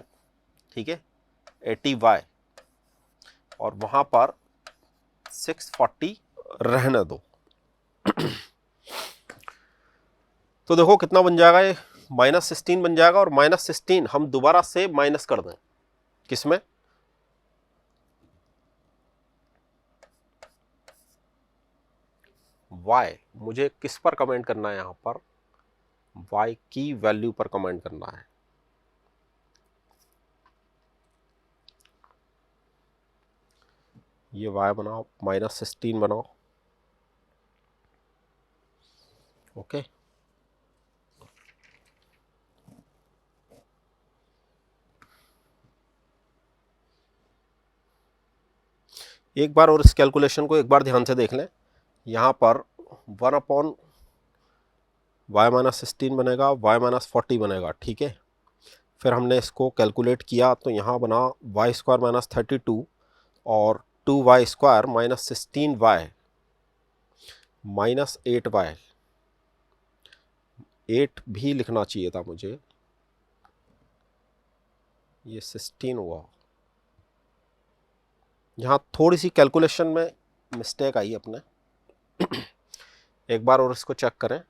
ठीक है, 80y, और वहां पर 640 रहने दो। तो देखो कितना बन जाएगा, ये -16 बन जाएगा, और -16 हम दोबारा से माइनस कर दें किसमें, y। मुझे किस पर कमेंट करना है, यहां पर y की वैल्यू पर कमेंट करना है। ये y बनाओ, -16 बनाओ, ओके। एक बार और इस कैलकुलेशन को एक बार ध्यान से देख लें। यहाँ पर 1/y -16 बनेगा, y -40 बनेगा, ठीक है। फिर हमने इसको कैलकुलेट किया तो यहाँ बना y² -32 और 2y² -16y -8y। 8 भी लिखना चाहिए था मुझे, ये 16 हुआ। यहाँ थोड़ी सी कैलकुलेशन में मिस्टेक आई अपने। एक बार और इसको चेक करें।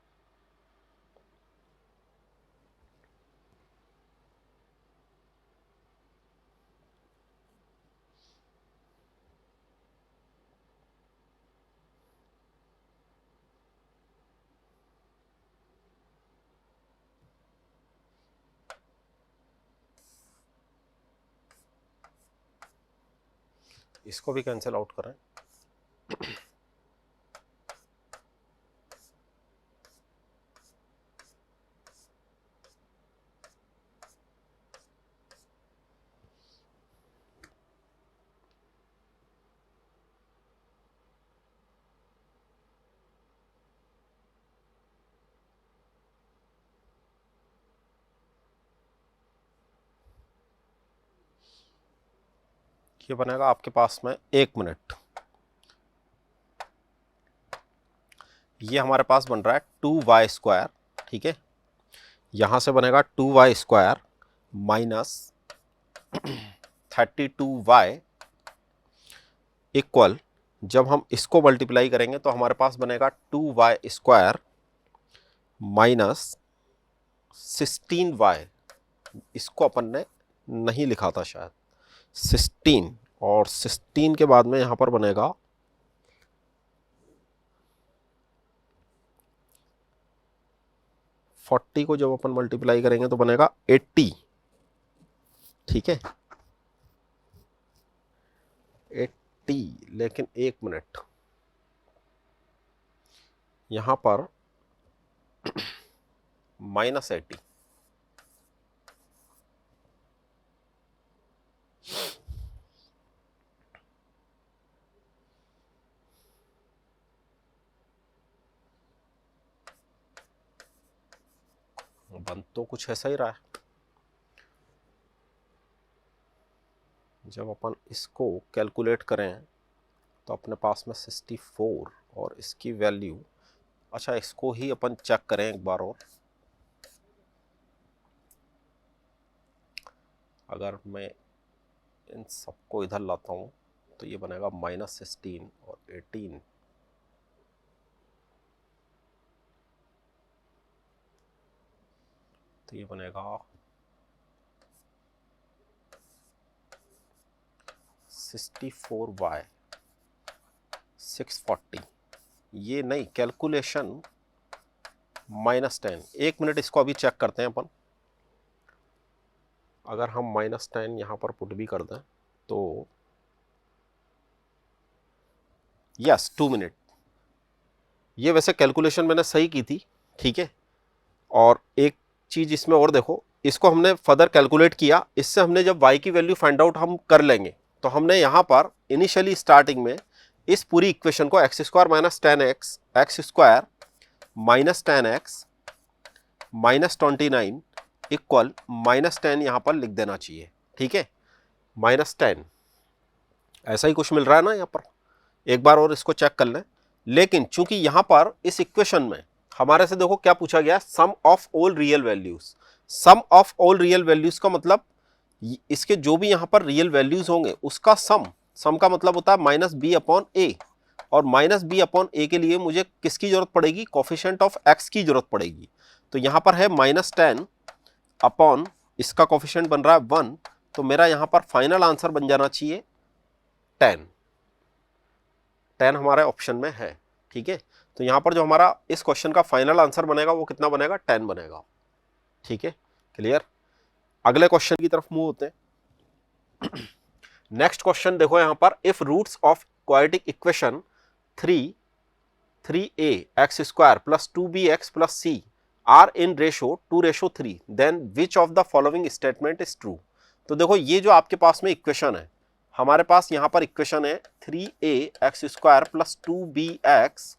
इसको भी कैंसिल आउट करें। ये बनेगा आपके पास में 1 मिनट। ये हमारे पास बन रहा है 2y², ठीक है। यहां से बनेगा 2y² -32y इक्वल, जब हम इसको मल्टीप्लाई करेंगे तो हमारे पास बनेगा 2y² -16y। इसको अपन ने नहीं लिखा था शायद, 16, और 16 के बाद में यहां पर बनेगा 40 को जब अपन मल्टीप्लाई करेंगे तो बनेगा 80, ठीक है, 80। लेकिन 1 मिनट, यहां पर -80, बन तो कुछ ऐसा ही रहा है। जब अपन इसको कैलकुलेट करें तो अपने पास में 64 और इसकी वैल्यू, अच्छा इसको ही अपन चेक करें एक बार और। अगर मैं इन सबको इधर लाता हूं तो ये बनेगा -16 और 18, तो ये बनेगा 64y 640। ये नहीं, कैलकुलेशन -10। 1 मिनट, इसको अभी चेक करते हैं अपन। अगर हम -10 यहाँ पर पुट भी कर दें तो यस 2 मिनट। ये वैसे कैलकुलेशन मैंने सही की थी, ठीक है। और एक चीज़ इसमें और देखो, इसको हमने फर्दर कैलकुलेट किया, इससे हमने जब y की वैल्यू फाइंड आउट हम कर लेंगे तो हमने यहाँ पर इनिशियली स्टार्टिंग में इस पूरी इक्वेशन को x² -10x x² -10x -29 equal -10 यहाँ पर लिख देना चाहिए, ठीक है, -10 ऐसा ही कुछ मिल रहा है ना यहाँ पर, एक बार और इसको चेक कर लें। लेकिन चूंकि यहाँ पर इस इक्वेशन में हमारे से देखो क्या पूछा गया, sum of all real values. Sum of all real values का मतलब इसके जो भी यहाँ पर रियल वैल्यूज होंगे उसका सम का मतलब होता है -b/a, और -b/a के लिए मुझे किसकी जरूरत पड़ेगी, कोफिशिएंट ऑफ x की जरूरत पड़ेगी। तो यहाँ पर है -10 अपॉन इसका कोफिशिएंट बन रहा है 1, तो मेरा यहाँ पर फाइनल आंसर बन जाना चाहिए 10 हमारे ऑप्शन में है, ठीक है। तो यहाँ पर जो हमारा इस क्वेश्चन का फाइनल आंसर बनेगा वो कितना बनेगा, 10 बनेगा, ठीक है, क्लियर। अगले क्वेश्चन की तरफ मूव होते हैं। नेक्स्ट क्वेश्चन देखो यहाँ पर, if roots of quadratic equation 3a x स्क्वायर plus 2bx plus c are in ratio 2:3 then which of the following statement is true. तो देखो ये जो आपके पास में इक्वेशन है, हमारे पास यहाँ पर इक्वेशन है 3a x स्क्वायर plus 2bx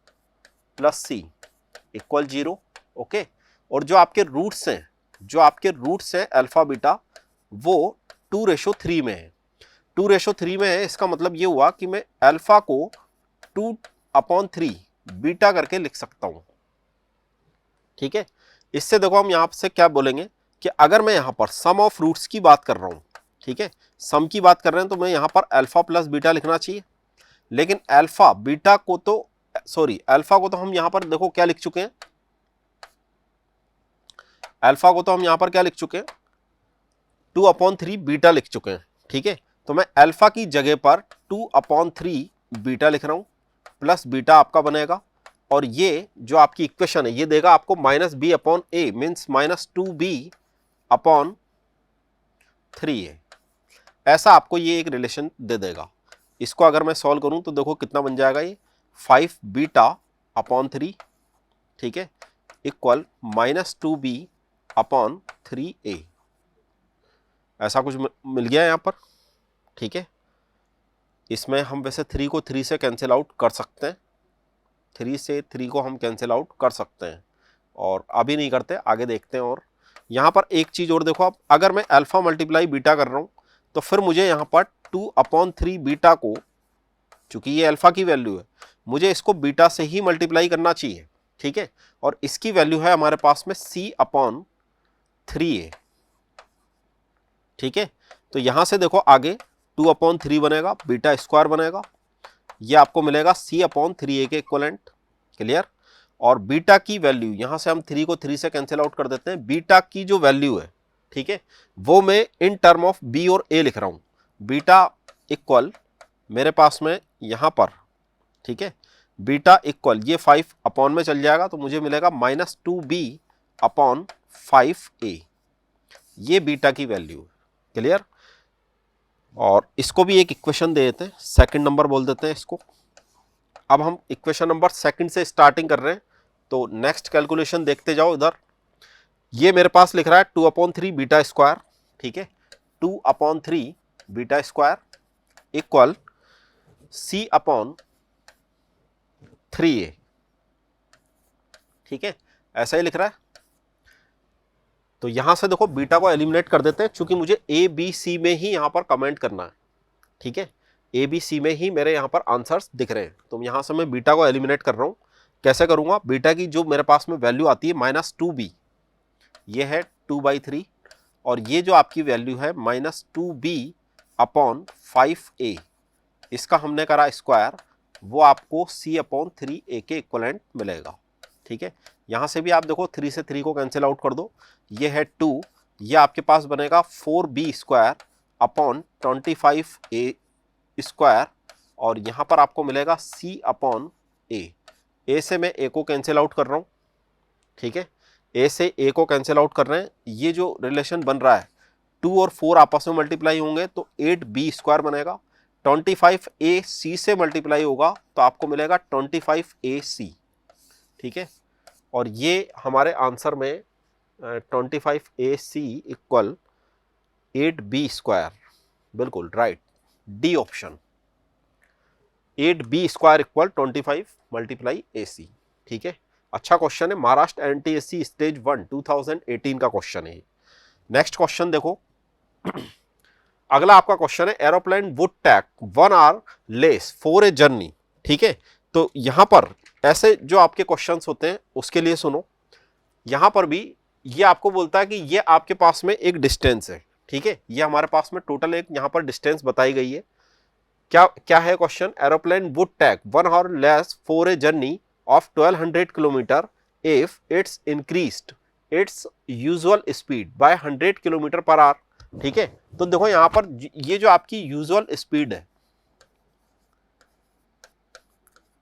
plus c equal 0, okay. और जो आपके रूट्स हैं अल्फा बीटा, वो 2:3 में है। 2:3 में है, इसका मतलब ये हुआ कि मैं अल्फा को 2/3 बीटा करके लिख सकता हूं, ठीक है। इससे देखो हम यहां से क्या बोलेंगे कि अगर मैं यहां पर सम ऑफ रूट्स की बात कर रहा हूं, ठीक है, सम की बात कर रहे हैं, तो मैं यहां पर अल्फा प्लस बीटा लिखना चाहिए। लेकिन अल्फा को तो हम यहां पर देखो क्या लिख चुके हैं, अल्फा को तो हम यहां पर क्या लिख चुके हैं, 2/3 बीटा लिख चुके हैं, ठीक है। तो मैं अल्फा की जगह पर 2/3 बीटा लिख रहा हूं, प्लस बीटा आपका बनेगा, और ये जो आपकी इक्वेशन है ये देगा आपको -b/a मीन्स -2b/3a, ऐसा आपको ये एक रिलेशन दे देगा। इसको अगर मैं सॉल्व करूं तो देखो कितना बन जाएगा, ये 5β/3, ठीक है, इक्वल -2b/3a, ऐसा कुछ मिल गया यहां पर, ठीक है। इसमें हम वैसे 3 को 3 से कैंसिल आउट कर सकते हैं, 3 से 3 को हम कैंसिल आउट कर सकते हैं, और अभी नहीं करते, आगे देखते हैं। और यहाँ पर एक चीज़ और देखो, आप अगर मैं अल्फा मल्टीप्लाई बीटा कर रहा हूँ तो फिर मुझे यहाँ पर 2/3 बीटा को, चूंकि ये अल्फा की वैल्यू है, मुझे इसको बीटा से ही मल्टीप्लाई करना चाहिए, ठीक है। और इसकी वैल्यू है हमारे पास में c/3a, ठीक है। तो यहां से देखो आगे 2/3 बनेगा, बीटा स्क्वायर बनेगा, ये आपको मिलेगा c/3a के इक्वलेंट, क्लियर। और बीटा की वैल्यू यहां से हम 3 को 3 से कैंसिल आउट कर देते हैं, बीटा की जो वैल्यू है, ठीक है, वो मैं इन टर्म ऑफ b और a लिख रहा हूं। बीटा इक्वल मेरे पास में यहां पर, ठीक है, बीटा इक्वल ये 5 अपॉन में चल जाएगा, तो मुझे मिलेगा -2b/5a, ये बीटा की वैल्यू है, क्लियर। और इसको भी एक इक्वेशन दे देते हैं, सेकंड नंबर बोल देते हैं इसको। अब हम इक्वेशन नंबर सेकंड से स्टार्टिंग कर रहे हैं, तो नेक्स्ट कैलकुलेशन देखते जाओ इधर। ये मेरे पास लिख रहा है 2/3 बीटा स्क्वायर, ठीक है, 2/3 बीटा स्क्वायर इक्वल c/3a, ठीक है, ऐसा ही लिख रहा है। तो यहां से देखो बीटा को एलिमिनेट कर देते हैं, क्योंकि मुझे ए बी सी में ही यहां पर कमेंट करना है, ठीक है, ए बी सी में ही मेरे यहां पर आंसर्स दिख रहे हैं। तो यहां से मैं बीटा को एलिमिनेट कर रहा हूं, कैसे करूंगा, बीटा की जो मेरे पास में वैल्यू आती है -2b, ये है 2/3, और ये जो आपकी वैल्यू है -2b/5a, इसका हमने करा स्क्वायर, वो आपको c/3a के इक्वलेंट मिलेगा, ठीक है। यहां से भी आप देखो 3 से 3 को कैंसिल आउट कर दो, ये है 2, ये आपके पास बनेगा 4b² 25a², और यहां पर आपको मिलेगा c/a। a से मैं a को कैंसिल आउट कर रहा हूं, ठीक है, a से a को कैंसिल आउट कर रहे हैं, ये जो रिलेशन बन रहा है 2 और 4 आपस में मल्टीप्लाई होंगे तो 8b² बनेगा, 25a c से मल्टीप्लाई होगा तो आपको मिलेगा 25ac, ठीक है। और ये हमारे आंसर में 25ac इक्वल 8b², बिल्कुल right, D option, 8b² equal 25 × AC, ठीक है, अच्छा क्वेश्चन है, महाराष्ट्र एनटीएससी स्टेज 1 2018 का क्वेश्चन है। नेक्स्ट क्वेश्चन देखो, अगला आपका क्वेश्चन है, aeroplane would take 1 hour less for a journey. ठीक है, तो यहां पर ऐसे जो आपके क्वेश्चंस होते हैं उसके लिए सुनो, यहां पर भी ये आपको बोलता है कि ये आपके पास में एक डिस्टेंस है। ठीक है, ये हमारे पास में टोटल एक यहां पर डिस्टेंस बताई गई है। क्या क्या है question, aeroplane would take 1 hour less for a journey of 1200 kilometre if its increased its usual speed by 100 kilometre per hour. ठीक है, तो देखो यहां पर ये जो आपकी यूजुअल स्पीड है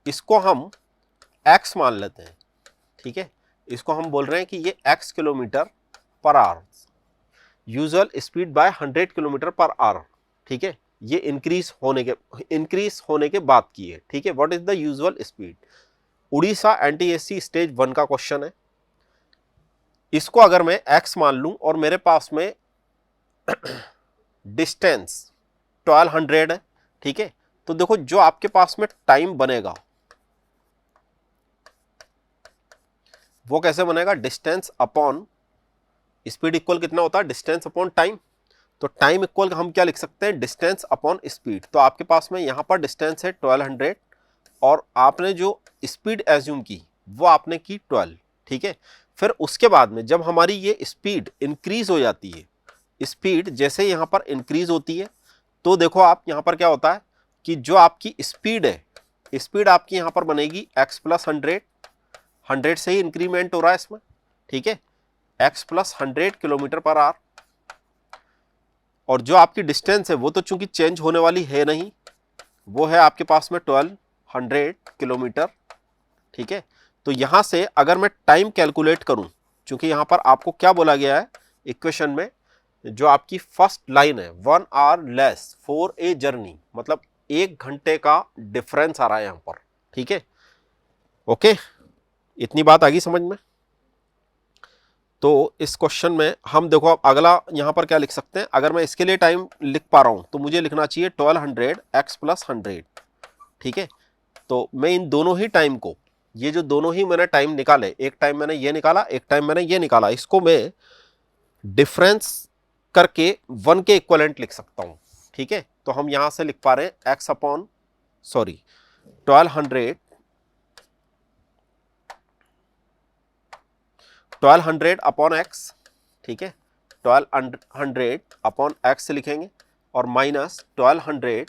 इसको हम x मान लेते हैं। ठीक है, इसको हम बोल रहे हैं कि ये x kilometre per our, usual speed by 100 kilometre per hour. ठीक है, ये इंक्रीज होने के बाद की है। ठीक है, what is the usual speed. Orissa NTSC stage 1 का क्वेश्चन है। इसको अगर मैं x मान लूं और मेरे पास में डिस्टेंस 1200 है। ठीक है, तो देखो जो आपके पास में टाइम बनेगा वो कैसे बनेगा, डिस्टेंस अपॉन स्पीड इक्वल कितना होता है, डिस्टेंस अपॉन टाइम। तो टाइम इक्वल हम क्या लिख सकते हैं, डिस्टेंस अपॉन स्पीड। तो आपके पास में यहां पर डिस्टेंस है 1200 और आपने जो स्पीड एज्यूम की वो आपने की 12। ठीक है, फिर उसके बाद में जब हमारी ये स्पीड इंक्रीज हो जाती है, स्पीड जैसे यहां पर इंक्रीज होती है तो देखो आप यहां पर क्या होता है कि जो आपकी स्पीड है, स्पीड आपकी यहां पर बनेगी x प्लस 100 से ही इंक्रीमेंट हो रहा है इसमें। ठीक है, x plus 100 kilometre per our, और जो आपकी डिस्टेंस है वो तो चूंकि चेंज होने वाली है नहीं, वो है आपके पास में 1200 किलोमीटर। ठीक है, तो यहां से अगर मैं टाइम कैलकुलेट करूं, चूंकि यहां पर आपको क्या बोला गया है इक्वेशन में, जो आपकी फर्स्ट लाइन है 1 hour less for a journey, मतलब 1 घंटे का डिफरेंस आ रहा है यहां पर। ठीक है, ओके, इतनी बात आ गई समझ में। तो इस क्वेश्चन में हम देखो अब अगला यहां पर क्या लिख सकते हैं, अगर मैं इसके लिए टाइम लिख पा रहा हूं तो मुझे लिखना चाहिए 1200 x प्लस 100। ठीक है, तो मैं इन दोनों ही टाइम को, ये जो दोनों ही मैंने टाइम निकाले, एक टाइम मैंने ये निकाला एक टाइम मैंने ये निकाला, इसको मैं डिफरेंस करके 1 के इक्वलेंट लिख सकता हूं। ठीक है, तो हम यहां से लिख पा रहे हैं x अपॉन 1200 अपॉन x। ठीक है, 1200 अपॉन x लिखेंगे और माइनस 1200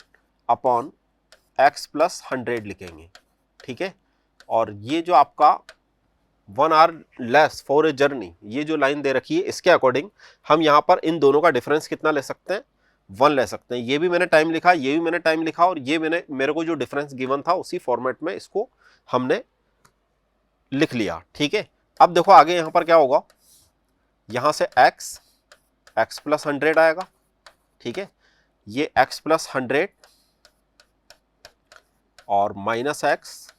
अपॉन x प्लस 100 लिखेंगे। ठीक है, और ये जो आपका 1 hour less for a journey, ये जो लाइन दे रखी है इसके अकॉर्डिंग हम यहां पर इन दोनों का डिफरेंस कितना ले सकते हैं, 1 ले सकते हैं। ये भी मैंने टाइम लिखा, ये भी मैंने टाइम लिखा, और ये मेरे को जो डिफरेंस गिवन था उसी फॉर्मेट में इसको हमने लिख लिया। ठीक है, अब देखो आगे यहां पर क्या होगा, यहां से x प्लस 100 आएगा। ठीक है, ये x प्लस 100 और माइनस x,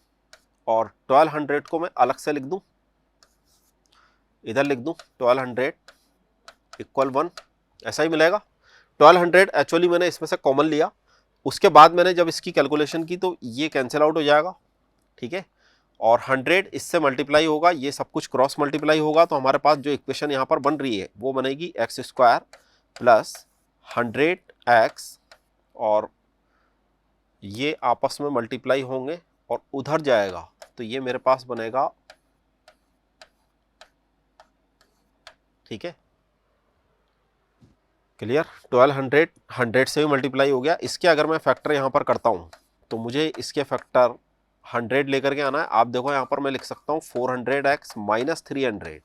और 1200 को मैं अलग से लिख दूं, इधर लिख दूं 1200 इक्वल 1, ऐसा ही मिलेगा। 1200 एक्चुअली मैंने इसमें से कॉमन लिया, उसके बाद मैंने जब इसकी कैलकुलेशन की तो ये कैंसिल आउट हो जाएगा। ठीक है, और 100 इससे मल्टीप्लाई होगा, ये सब कुछ क्रॉस मल्टीप्लाई होगा, तो हमारे पास जो इक्वेशन यहाँ पर बन रही है वो बनेगी एक्स स्क्वायर प्लस 100x, और ये आपस में मल्टीप्लाई होंगे और उधर जाएगा तो ये मेरे पास बनेगा। ठीक है, क्लियर, 1200 100 से भी मल्टीप्लाई हो गया। इसके अगर मैं फैक्टर यहाँ पर करता हूँ तो मुझे इसके फैक्टर 100 लेकर के आना है। आप देखो यहाँ पर मैं लिख सकता हूँ 400x माइनस 300।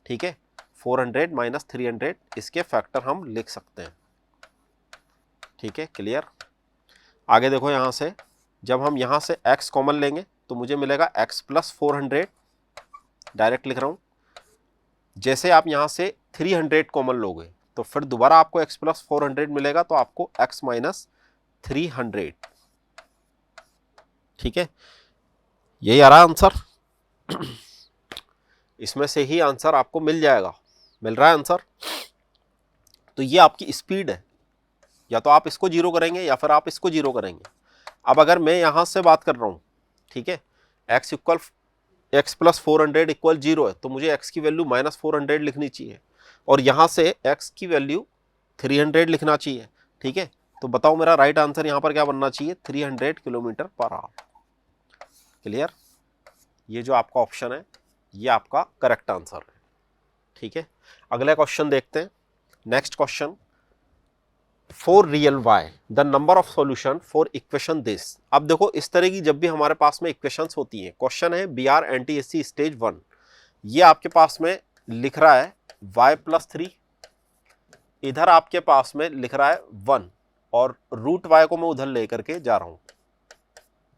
ठीक है, 400 माइनस 300 इसके फैक्टर हम लिख सकते हैं। ठीक है, क्लियर। आगे देखो यहाँ से जब हम यहाँ से x कॉमन लेंगे तो मुझे मिलेगा x प्लस 400, डायरेक्ट लिख रहा हूँ। जैसे आप यहाँ से 300 कॉमन लोगे तो फिर दोबारा आपको x प्लस 400 मिलेगा, तो आपको x माइनस 300। ठीक है, यही आ रहा आंसर, इसमें से ही आंसर आपको मिल जाएगा, मिल रहा है आंसर। तो ये आपकी स्पीड है, या तो आप इसको जीरो करेंगे या फिर आप इसको जीरो करेंगे। अब अगर मैं यहां से बात कर रहा हूं, ठीक है, x equal x plus 400 equal 0 है, तो मुझे x की वैल्यू माइनस 400 लिखनी चाहिए और यहाँ से x की वैल्यू 300 लिखना चाहिए। ठीक है, तो बताओ मेरा राइट आंसर यहाँ पर क्या बनना चाहिए, 300 किलोमीटर पर आवर। क्लियर, ये जो आपका ऑप्शन है ये आपका करेक्ट आंसर है। ठीक है, अगला क्वेश्चन देखते हैं। Next question, for real why the number of solution for equation this. अब देखो इस तरह की जब भी हमारे पास में इक्वेशंस होती हैं, क्वेश्चन है BR NTSC स्टेज 1, ये आपके पास में लिख रहा है y प्लस 3, इधर आपके पास में लिख रहा है 1 और रूट y को मैं उधर लेकर के जा रहा हूं,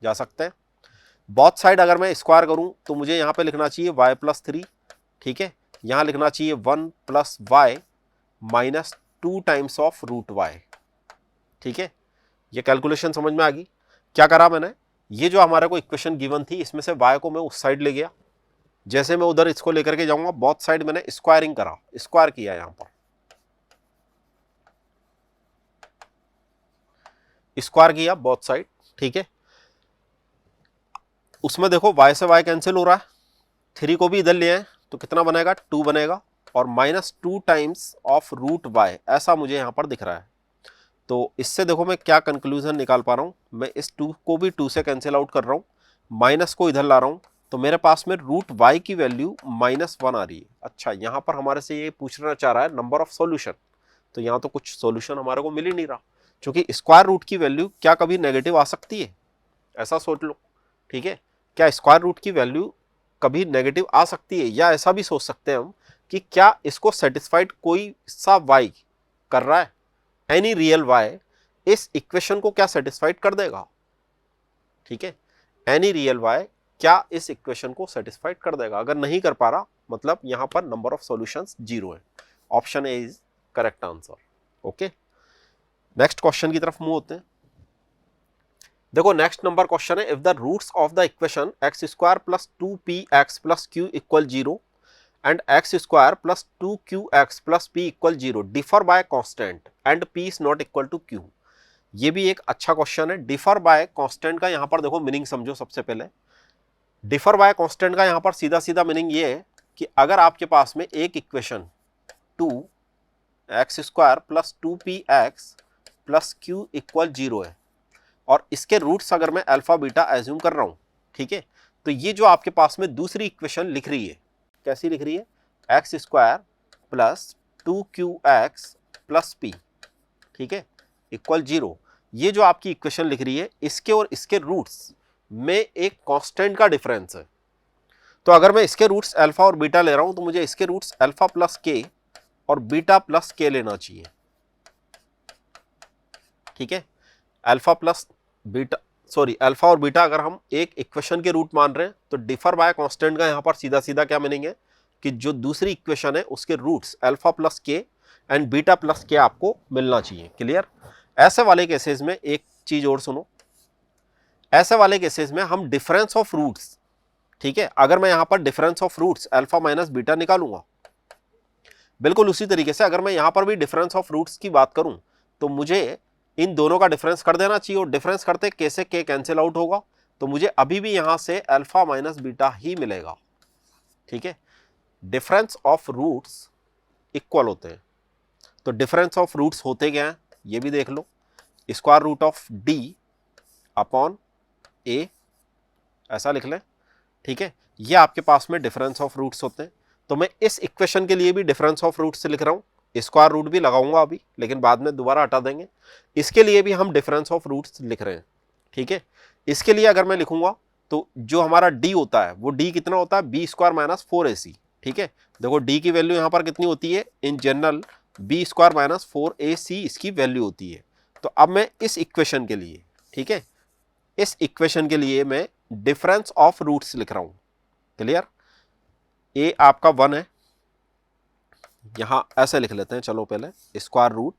जा सकते हैं। बोथ साइड अगर मैं स्क्वायर करूं तो मुझे यहां पे लिखना चाहिए y प्लस 3। ठीक है, यहां लिखना चाहिए 1 plus y minus 2 times of root y। ठीक है, ये कैलकुलेशन समझ में आ गई। क्या करा मैंने, ये जो हमारे को इक्वेशन गिवन थी इसमें से y को मैं उस साइड ले गया, जैसे मैं उधर इसको लेकर के जाऊंगा बोथ साइड मैंने स्क्वायरिंग करा, स्क्वायर किया यहां पर, स्क्वायर किया बोथ साइड। ठीक है, उसमें देखो y से y कैंसिल हो रहा है, 3 को भी इधर ले आए तो कितना बनेगा, 2 बनेगा और minus 2 times of root y, ऐसा मुझे यहां पर दिख रहा है। तो इससे देखो मैं क्या कंक्लूजन निकाल पा रहा हूं, मैं इस 2 को भी 2 से कैंसिल आउट कर रहा हूं, माइनस को इधर ला रहा हूं, तो मेरे पास में रूट y की वैल्यू -1 आ रही है। अच्छा, यहां पर हमारे से ये पूछना चाह रहा है नंबर ऑफ सॉल्यूशन, तो यहां तो कुछ सॉल्यूशन हमारे को मिल ही नहीं रहा, क्योंकि स्क्वायर रूट की वैल्यू क्या कभी नेगेटिव आ सकती है, ऐसा सोच लो। ठीक है, क्या स्क्वायर रूट की वैल्यू कभी नेगेटिव आ सकती है, या ऐसा भी सोच सकते हैं हम कि क्या इसको सेटिस्फाइड कोई सा y कर रहा है, एनी रियल y इस इक्वेशन को क्या सेटिस्फाइड कर देगा। ठीक है, एनी रियल y क्या इस इक्वेशन को सेटिस्फाइड कर देगा, अगर नहीं कर पा रहा मतलब यहां पर नंबर ऑफ सॉल्यूशंस 0 है। Option a is correct answer. Okay, next question की तरफ मूव होते हैं। देखो नेक्स्ट नंबर क्वेश्चन है, if the roots of the equation x square plus 2px plus q equal 0 and x square plus 2qx plus p equal 0 differ by constant and p is not equal to q। ये भी एक अच्छा question है। Differ by constant का यहां पर देखो meaning समझो। सबसे पहले डिफर बाय कांस्टेंट का यहां पर सीधा सीधा मीनिंग ये है कि अगर आपके पास में एक equation 2x square plus 2px plus q equal 0 है और इसके रूट्स अगर मैं अल्फा बीटा एज्यूम कर रहा हूं, ठीक है, तो ये जो आपके पास में दूसरी इक्वेशन लिख रही है, कैसी लिख रही है, x square plus 2qx plus p, ठीक है, इक्वल 0। ये जो आपकी इक्वेशन लिख रही है इसके और इसके रूट्स में एक कांस्टेंट का डिफरेंस है। तो अगर मैं इसके रूट्स अल्फा और बीटा ले रहा हूं तो मुझे इसके रूट्स अल्फा प्लस के और बीटा प्लस के लेना चाहिए। ठीक है, alpha plus beta, sorry alpha और बीटा अगर हम एक इक्वेशन के रूट मान रहे हैं तो डिफर बाय कांस्टेंट का यहां पर सीधा सीधा क्या मीनिंग है कि जो दूसरी इक्वेशन है उसके रूट्स अल्फा प्लस के एंड बीटा प्लस के आपको मिलना चाहिए। क्लियर। ऐसे वाले केसेस में एक चीज और सुनो, ऐसे वाले केसेस में हम डिफरेंस ऑफ रूट्स, ठीक है, अगर मैं यहां पर difference of roots alpha minus beta निकालूंगा, बिल्कुल उसी तरीके से अगर मैं यहां पर भी डिफरेंस ऑफ रूट्स की बात करूं तो मुझे इन दोनों का डिफरेंस कर देना चाहिए और डिफरेंस करते के से के कैंसिल आउट होगा, तो मुझे अभी भी यहां से अल्फा माइनस बीटा ही मिलेगा। ठीक है, डिफरेंस ऑफ रूट्स इक्वल होते हैं, तो डिफरेंस ऑफ रूट्स होते क्या हैं ये भी देख लो, square root of d upon a, ऐसा लिख लें। ठीक है, ये आपके पास में डिफरेंस ऑफ रूट्स होते हैं। तो मैं इस इक्वेशन के लिए भी डिफरेंस ऑफ रूट्स से लिख रहा हूं, स्क्वायर रूट भी लगाऊंगा अभी लेकिन बाद में दोबारा हटा देंगे। इसके लिए भी हम डिफरेंस ऑफ रूट्स लिख रहे हैं। ठीक है, इसके लिए अगर मैं लिखूंगा तो जो हमारा d होता है वो d कितना होता है, बी स्क्वायर माइनस 4ac। ठीक है, देखो d की वैल्यू यहां पर कितनी होती है, in general b square minus 4ac इसकी वैल्यू होती है। तो अब मैं इस इक्वेशन के लिए, ठीक है, इस इक्वेशन के लिए मैं डिफरेंस ऑफ रूट्स लिख रहा हूं। क्लियर। ए आपका 1 है, यहां ऐसे लिख लेते हैं, चलो पहले स्क्वायर रूट,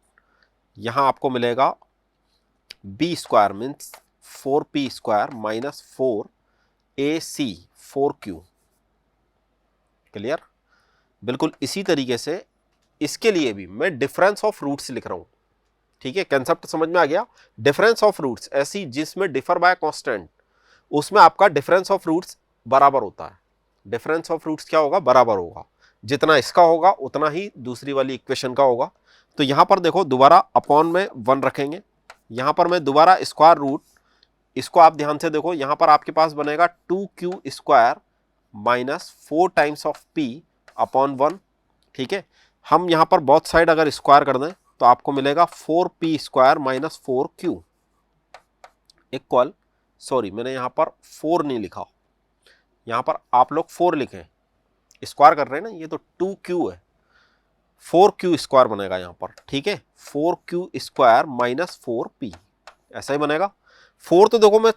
यहां आपको मिलेगा b square means 4p square minus 4ac 4q। क्लियर। बिल्कुल इसी तरीके से इसके लिए भी मैं डिफरेंस ऑफ रूट्स लिख रहा हूं। ठीक है, कंसेप्ट समझ में आ गया। डिफरेंस ऑफ रूट्स, ऐसी जिसमें डिफर बाय कांस्टेंट, उसमें आपका डिफरेंस ऑफ रूट्स बराबर होता है। डिफरेंस ऑफ रूट्स क्या होगा, बराबर होगा, जितना इसका होगा उतना ही दूसरी वाली इक्वेशन का होगा। तो यहां पर देखो दोबारा अपॉन में 1 रखेंगे, यहां पर मैं दोबारा स्क्वायर रूट, इसको आप ध्यान से देखो, यहां पर आपके पास बनेगा 2q² minus 4 times of p upon 1। ठीक है, हम यहां पर बोथ साइड अगर स्क्वायर कर दें तो आपको मिलेगा 4p² minus 4q equal, sorry मैंने यहां पर 4 नहीं लिखा, यहां पर आप लोग 4 लिखें, स्क्वायर कर रहे हैं ना, ये तो 2q है, 4q² बनेगा यहां पर। ठीक है, 4q² माइनस 4p ऐसा ही बनेगा। 4 तो देखो मैं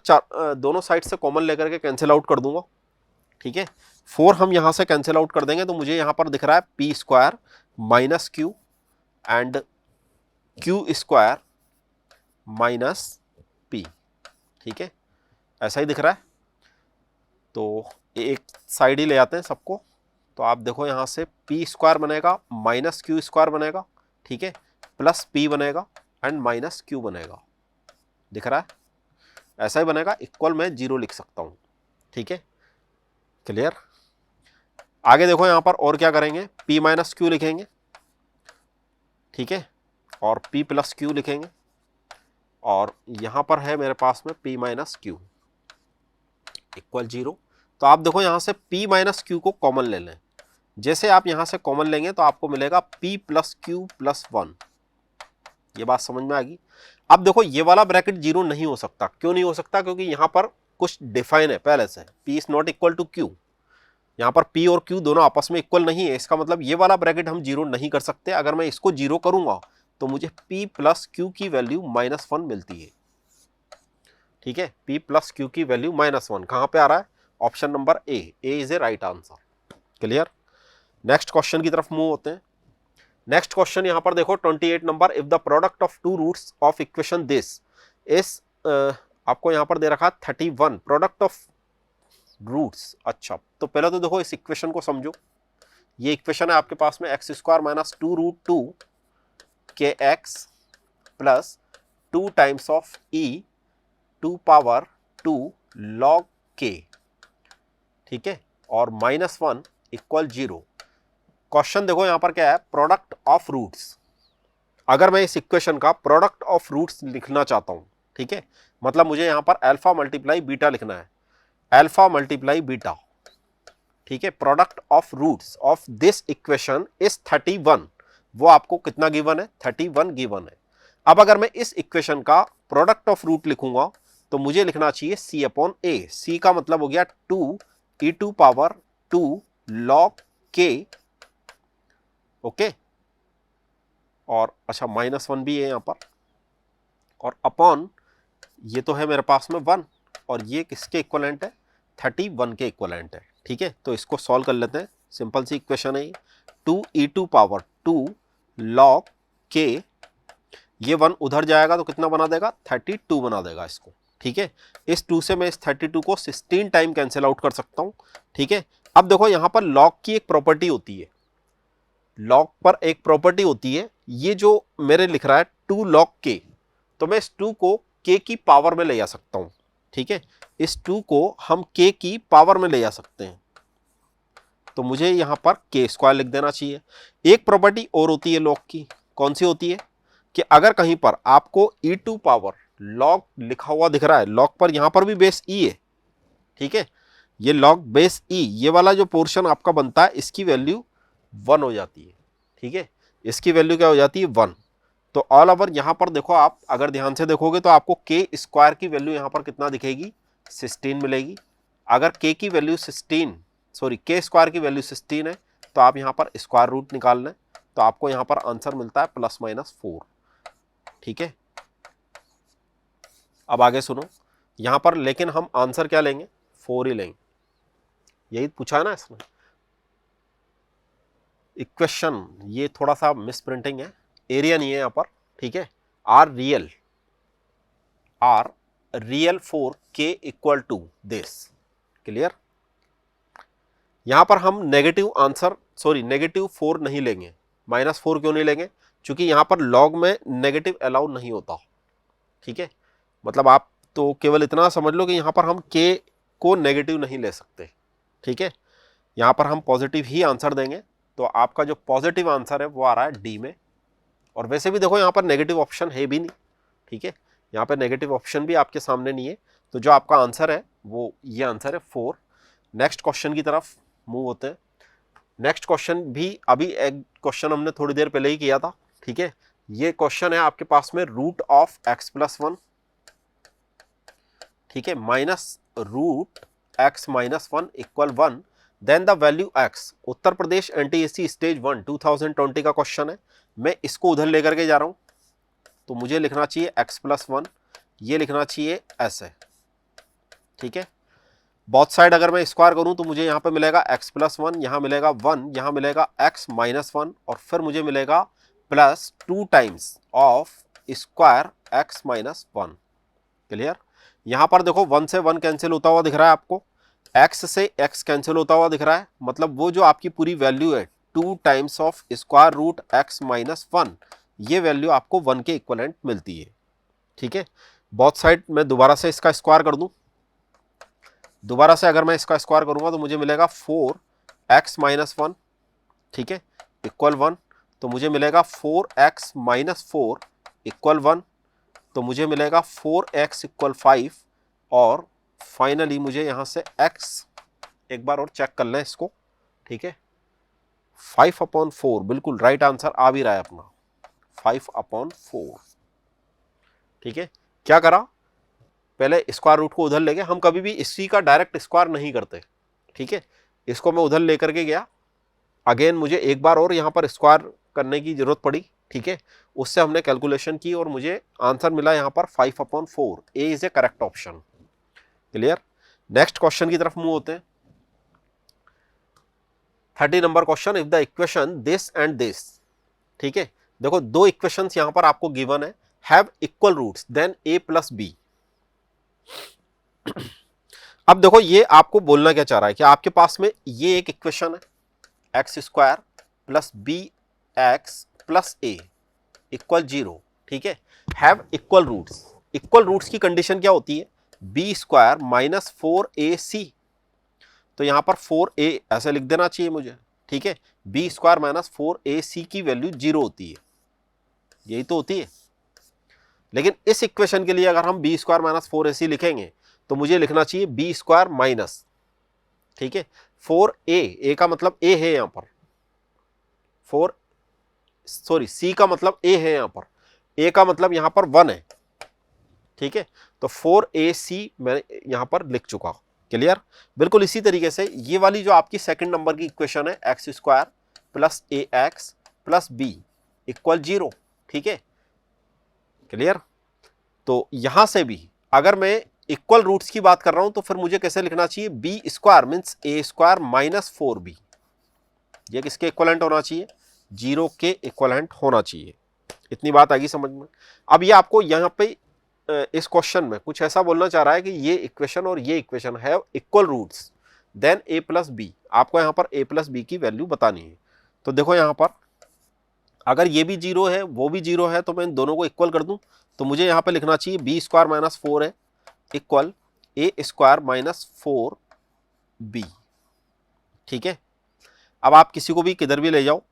दोनों साइड से कॉमन लेकर के कैंसिल आउट कर दूंगा। ठीक है, 4 हम यहां से कैंसिल आउट कर देंगे तो मुझे यहां पर दिख रहा है p² minus q and q² minus p। ठीक है, ऐसा ही दिख रहा है। तो एक साइड ही ले आते हैं सबको, तो आप देखो यहां से p² बनेगा माइनस q² बनेगा, ठीक है, प्लस p बनेगा एंड माइनस q बनेगा, दिख रहा है, ऐसा ही बनेगा, इक्वल मैं 0 लिख सकता हूं। ठीक है, क्लियर। आगे देखो यहां पर और क्या करेंगे, p माइनस q लिखेंगे, ठीक है, और p प्लस q लिखेंगे, और यहां पर है मेरे पास में p माइनस q इक्वल 0। तो आप देखो यहां से p माइनस q को कॉमन ले लें, जैसे आप यहां से कॉमन लेंगे तो आपको मिलेगा p प्लस q प्लस 1। ये बात समझ में आ गई। अब देखो ये वाला ब्रैकेट 0 नहीं हो सकता, क्यों नहीं हो सकता, क्योंकि यहां पर कुछ डिफाइन है पहले से, p is not equal to q, यहां पर p और q दोनों आपस में इक्वल नहीं है, इसका मतलब ये वाला ब्रैकेट हम 0 नहीं कर सकते। अगर मैं इसको 0 करूंगा तो मुझे p प्लस q की वैल्यू -1 मिलती है। ठीक है, p प्लस q की वैल्यू -1 कहां पे आ रहा है, option number A is A right answer. Clear. Next question की तरफ मूव होते हैं। नेक्स्ट क्वेश्चन यहां पर देखो 28 number, if the product of two roots of equation this is, आपको यहां पर दे रखा 31 प्रोडक्ट ऑफ रूट्स। अच्छा, तो पहले तो देखो इस इक्वेशन को समझो, ये इक्वेशन है आपके पास में x² minus 2√2 kx plus 2 times of e to power 2 log k। ठीक है, और -1 इक्वल 0। क्वेश्चन देखो यहां पर क्या है, प्रोडक्ट ऑफ रूट्स। अगर मैं इस इक्वेशन का प्रोडक्ट ऑफ रूट्स लिखना चाहता हूं, ठीक है, मतलब मुझे यहां पर अल्फा मल्टीप्लाई बीटा लिखना है, अल्फा मल्टीप्लाई बीटा। ठीक है, product of roots of this equation is 31। वो आपको कितना गिवन है, 31 गिवन है। अब अगर मैं इस इक्वेशन का प्रोडक्ट ऑफ रूट लिखूंगा तो मुझे लिखना चाहिए c अपॉन a। c का मतलब हो गया 2 e to power 2 log k। Okay, और अच्छा -1 भी है यहां पर, और अपॉन ये तो है मेरे पास में 1, और ये किसके इक्वलेंट है, 31 के इक्वलेंट है। ठीक है, तो इसको सॉल्व कर लेते हैं, सिंपल सी इक्वेशन है ये, 2 e to power 2 log k, ये 1 उधर जाएगा तो कितना बना देगा, 32 बना देगा इसको। ठीक है, इस 2 से मैं इस 32 को 16 टाइम कैंसिल आउट कर सकता हूं। ठीक है, अब देखो यहां पर log की एक प्रॉपर्टी होती है, log पर एक प्रॉपर्टी होती है, ये जो मेरे लिख रहा है 2 log k, तो मैं इस 2 को k की पावर में ले जा सकता हूं। ठीक है, इस 2 को हम k की पावर में ले जा सकते हैं, तो मुझे यहां पर k² लिख देना चाहिए। एक प्रॉपर्टी और होती है log की, कौन सी होती है, कि अगर कहीं पर आपको e टू पावर log लिखा हुआ दिख रहा है, log पर यहां पर भी बेस e है। ठीक है, ये log बेस e, ये वाला जो पोर्शन आपका बनता है, इसकी वैल्यू 1 हो जाती है। ठीक है, इसकी वैल्यू क्या हो जाती है, 1। तो ऑल ओवर यहां पर देखो, आप अगर ध्यान से देखोगे तो आपको k² की वैल्यू यहां पर कितना दिखेगी, 16 मिलेगी। अगर k की वैल्यू 16, सॉरी k² की वैल्यू 16 है, तो आप यहां पर स्क्वायर रूट निकाल लें, तो आपको यहां पर आंसर मिलता है +-4। ठीक है, अब आगे सुनो, यहां पर लेकिन हम आंसर क्या लेंगे, 4 ही लेंगे, यही पूछा है ना इसमें। इक्वेशन ये थोड़ा सा मिस प्रिंटिंग है, एरिया नहीं है यहां पर। ठीक है, are real for k equal to this. Clear. यहां पर हम नेगेटिव आंसर, सॉरी -4 नहीं लेंगे। -4 क्यों नहीं लेंगे, क्योंकि यहां पर लॉग में नेगेटिव अलाउ नहीं होता। ठीक है, मतलब आप तो केवल इतना समझ लो कि यहां पर हम k को नेगेटिव नहीं ले सकते। ठीक है, यहाँ पर हम पॉजिटिव ही आंसर देंगे, तो आपका जो पॉजिटिव आंसर है वो आ रहा है डी में। और वैसे भी देखो यहाँ पर नेगेटिव ऑप्शन है भी नहीं, ठीक है, यहाँ पर नेगेटिव ऑप्शन भी आपके सामने नहीं है, तो जो आपका आंसर है वो ये आंसर है 4। नेक्स्ट क्वेश्चन की तरफ मूव होते हैं। नेक्स्ट क्वेश्चन भी अभी एक क्वेश्चन हमने थोड़ी देर पहले ही किया था, ठीक है। ये क्वेश्चन है आपके पास में रूट ऑफ एक्स प्लस 1, ठीक है, minus root x minus 1 equal 1, then the value x. Uttar Pradesh NTSC stage 1 2020 का क्वेश्चन है। मैं इसको उधर लेकर के जा रहा हूं, तो मुझे लिखना चाहिए एक्स प्लस 1, ये लिखना चाहिए ऐसे, ठीक है। बोथ साइड अगर मैं स्क्वायर करूं तो मुझे यहां पे मिलेगा x प्लस 1, यहां मिलेगा 1, यहां मिलेगा x माइनस 1, और फिर मुझे मिलेगा plus 2 times of square x minus 1। Clear. यहां पर देखो 1 से 1 कैंसिल होता हुआ दिख रहा है आपको, x से x कैंसिल होता हुआ दिख रहा है, मतलब वो जो आपकी पूरी वैल्यू है 2 times of square root x minus 1, ये वैल्यू आपको 1 के इक्वलेंट मिलती है, ठीक है। बोथ साइड मैं दोबारा से इसका स्क्वायर कर दूं, दोबारा से अगर मैं इसका स्क्वायर करूंगा तो मुझे मिलेगा 4x माइनस 1, ठीक है, इक्वल 1, तो मुझे मिलेगा 4x माइनस 4 इक्वल 1, तो मुझे मिलेगा 4x इक्वल 5, और फाइनली मुझे यहां से x एक बार और चेक कर लें इसको, ठीक है, 5/4, बिल्कुल राइट आंसर आ भी रहा है अपना 5/4, ठीक है। क्या करा, पहले स्क्वायर रूट को उधर ले गए, हम कभी भी इसी का डायरेक्ट स्क्वायर नहीं करते, ठीक है, इसको मैं उधर लेकर के गया, अगेन मुझे एक बार और यहां पर स्क्वायर करने की जरूरत पड़ी, ठीक है, उससे हमने कैलकुलेशन की और मुझे आंसर मिला यहां पर 5/4। A is a correct option. Clear. Next question की तरफ मूव होते हैं। 30 number question, if the equation this and this, ठीक है, देखो दो इक्वेशंस यहां पर आपको गिवन है, have equal roots then a plus b. अब देखो ये आपको बोलना क्या चाह रहा है कि आपके पास में ये एक इक्वेशन है x square plus b x plus a equal 0, ठीक है, have equal roots. Equal roots की कंडीशन क्या होती है, बी स्क्वायर माइनस 4ac, तो यहां पर 4a ऐसे लिख देना चाहिए मुझे, ठीक है, बी स्क्वायर माइनस 4ac की वैल्यू 0 होती है, यही तो होती है। लेकिन इस इक्वेशन के लिए अगर हम बी स्क्वायर माइनस 4ac लिखेंगे तो मुझे लिखना चाहिए बी स्क्वायर माइनस, ठीक है, 4a का मतलब a है यहां पर, c का मतलब a है यहां पर, a का मतलब यहां पर 1 है, ठीक है, तो 4ac मैं यहां पर लिख चुका। क्लियर। बिल्कुल इसी तरीके से ये वाली जो आपकी सेकंड नंबर की इक्वेशन है एक्स स्क्वायर प्लस ए एक्स प्लस बी इक्वल 0, ठीक है। क्लियर। तो यहां से भी अगर मैं इक्वल रूट्स की बात कर रहा हूं तो फिर मुझे कैसे लिखना चाहिए, बी स्क्वायर मीन्स ए स्क्वायर माइनस 4b, ये किसके इक्वलेंट होना चाहिए, 0 के इक्वलेंट होना चाहिए। इतनी बात आएगी समझ में। अब ये आपको यहां पे इस क्वेश्चन में कुछ ऐसा बोलना चाह रहा है कि ये इक्वेशन और ये इक्वेशन है equal roots then a plus b, आपको यहां पर a प्लस बी की वैल्यू बतानी है। तो देखो यहां पर अगर ये भी 0 है वो भी 0 है तो मैं इन दोनों को इक्वल कर दूं, तो मुझे यहां पर लिखना चाहिए बी स्क्वायर माइनस 4 है इक्वल ए स्क्वायर माइनस 4b, ठीक है। अब आप किसी को भी किधर भी ले जाओ,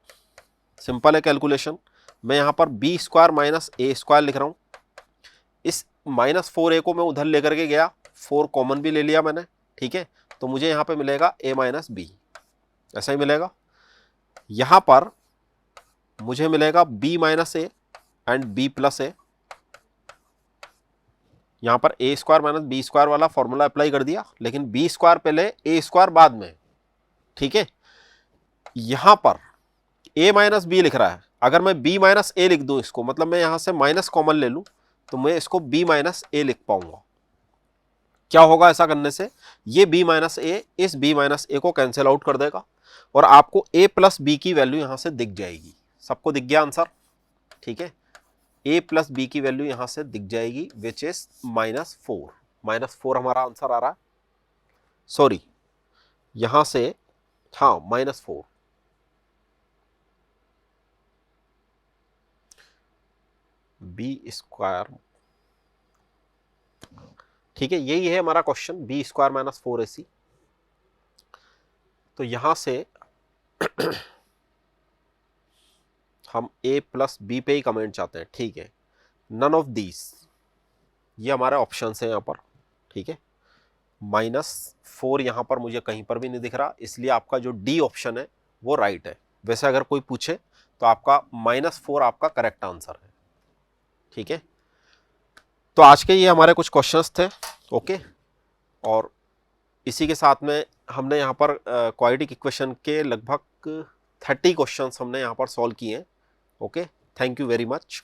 सिंपल है कैलकुलेशन। मैं यहां पर बी स्क्वायर माइनस ए स्क्वायर लिख रहा हूं, इस माइनस 4a को मैं उधर लेकर के गया, 4 कॉमन भी ले लिया मैंने, ठीक है, तो मुझे यहां पे मिलेगा a माइनस बी, ऐसा ही मिलेगा। यहां पर मुझे मिलेगा b minus a and b plus a, यहां पर a square minus b square वाला फॉर्मूला अप्लाई कर दिया, लेकिन बी स्क्वायर पहले ए स्क्वायर बाद में, ठीक है। यहां पर a माइनस बी लिख रहा है, अगर मैं b माइनस ए लिख दूं इसको, मतलब मैं यहां से माइनस कॉमन ले लूं तो मैं इसको b माइनस ए लिख पाऊंगा। क्या होगा ऐसा करने से, ये b माइनस ए इस b माइनस ए को कैंसिल आउट कर देगा और आपको a प्लस बी की वैल्यू यहां से दिख जाएगी। सबको दिख गया आंसर, ठीक है, a प्लस बी की वैल्यू यहां से दिख जाएगी विच इज -4 हमारा आंसर आ रहा है, सॉरी यहां से, हाँ -4, बी स्क्वायर, ठीक है, यही है हमारा question, B square minus 4ac। तो यहाँ से हम a प्लस बी पे ही कमेंट चाहते हैं, ठीक है। नन ऑफ दीज, ये हमारे ऑप्शन है यहाँ पर, ठीक है। -4 यहाँ पर मुझे कहीं पर भी नहीं दिख रहा, इसलिए आपका जो डी ऑप्शन है वो राइट है। वैसे अगर कोई पूछे तो आपका -4 आपका करेक्ट आंसर है, ठीक है। तो आज के ये हमारे कुछ क्वेश्चंस थे, ओके। और इसी के साथ में हमने यहाँ पर क्वाड्रेटिक इक्वेशन के लगभग 30 क्वेश्चंस हमने यहाँ पर सॉल्व किए हैं, okay. Thank you very much.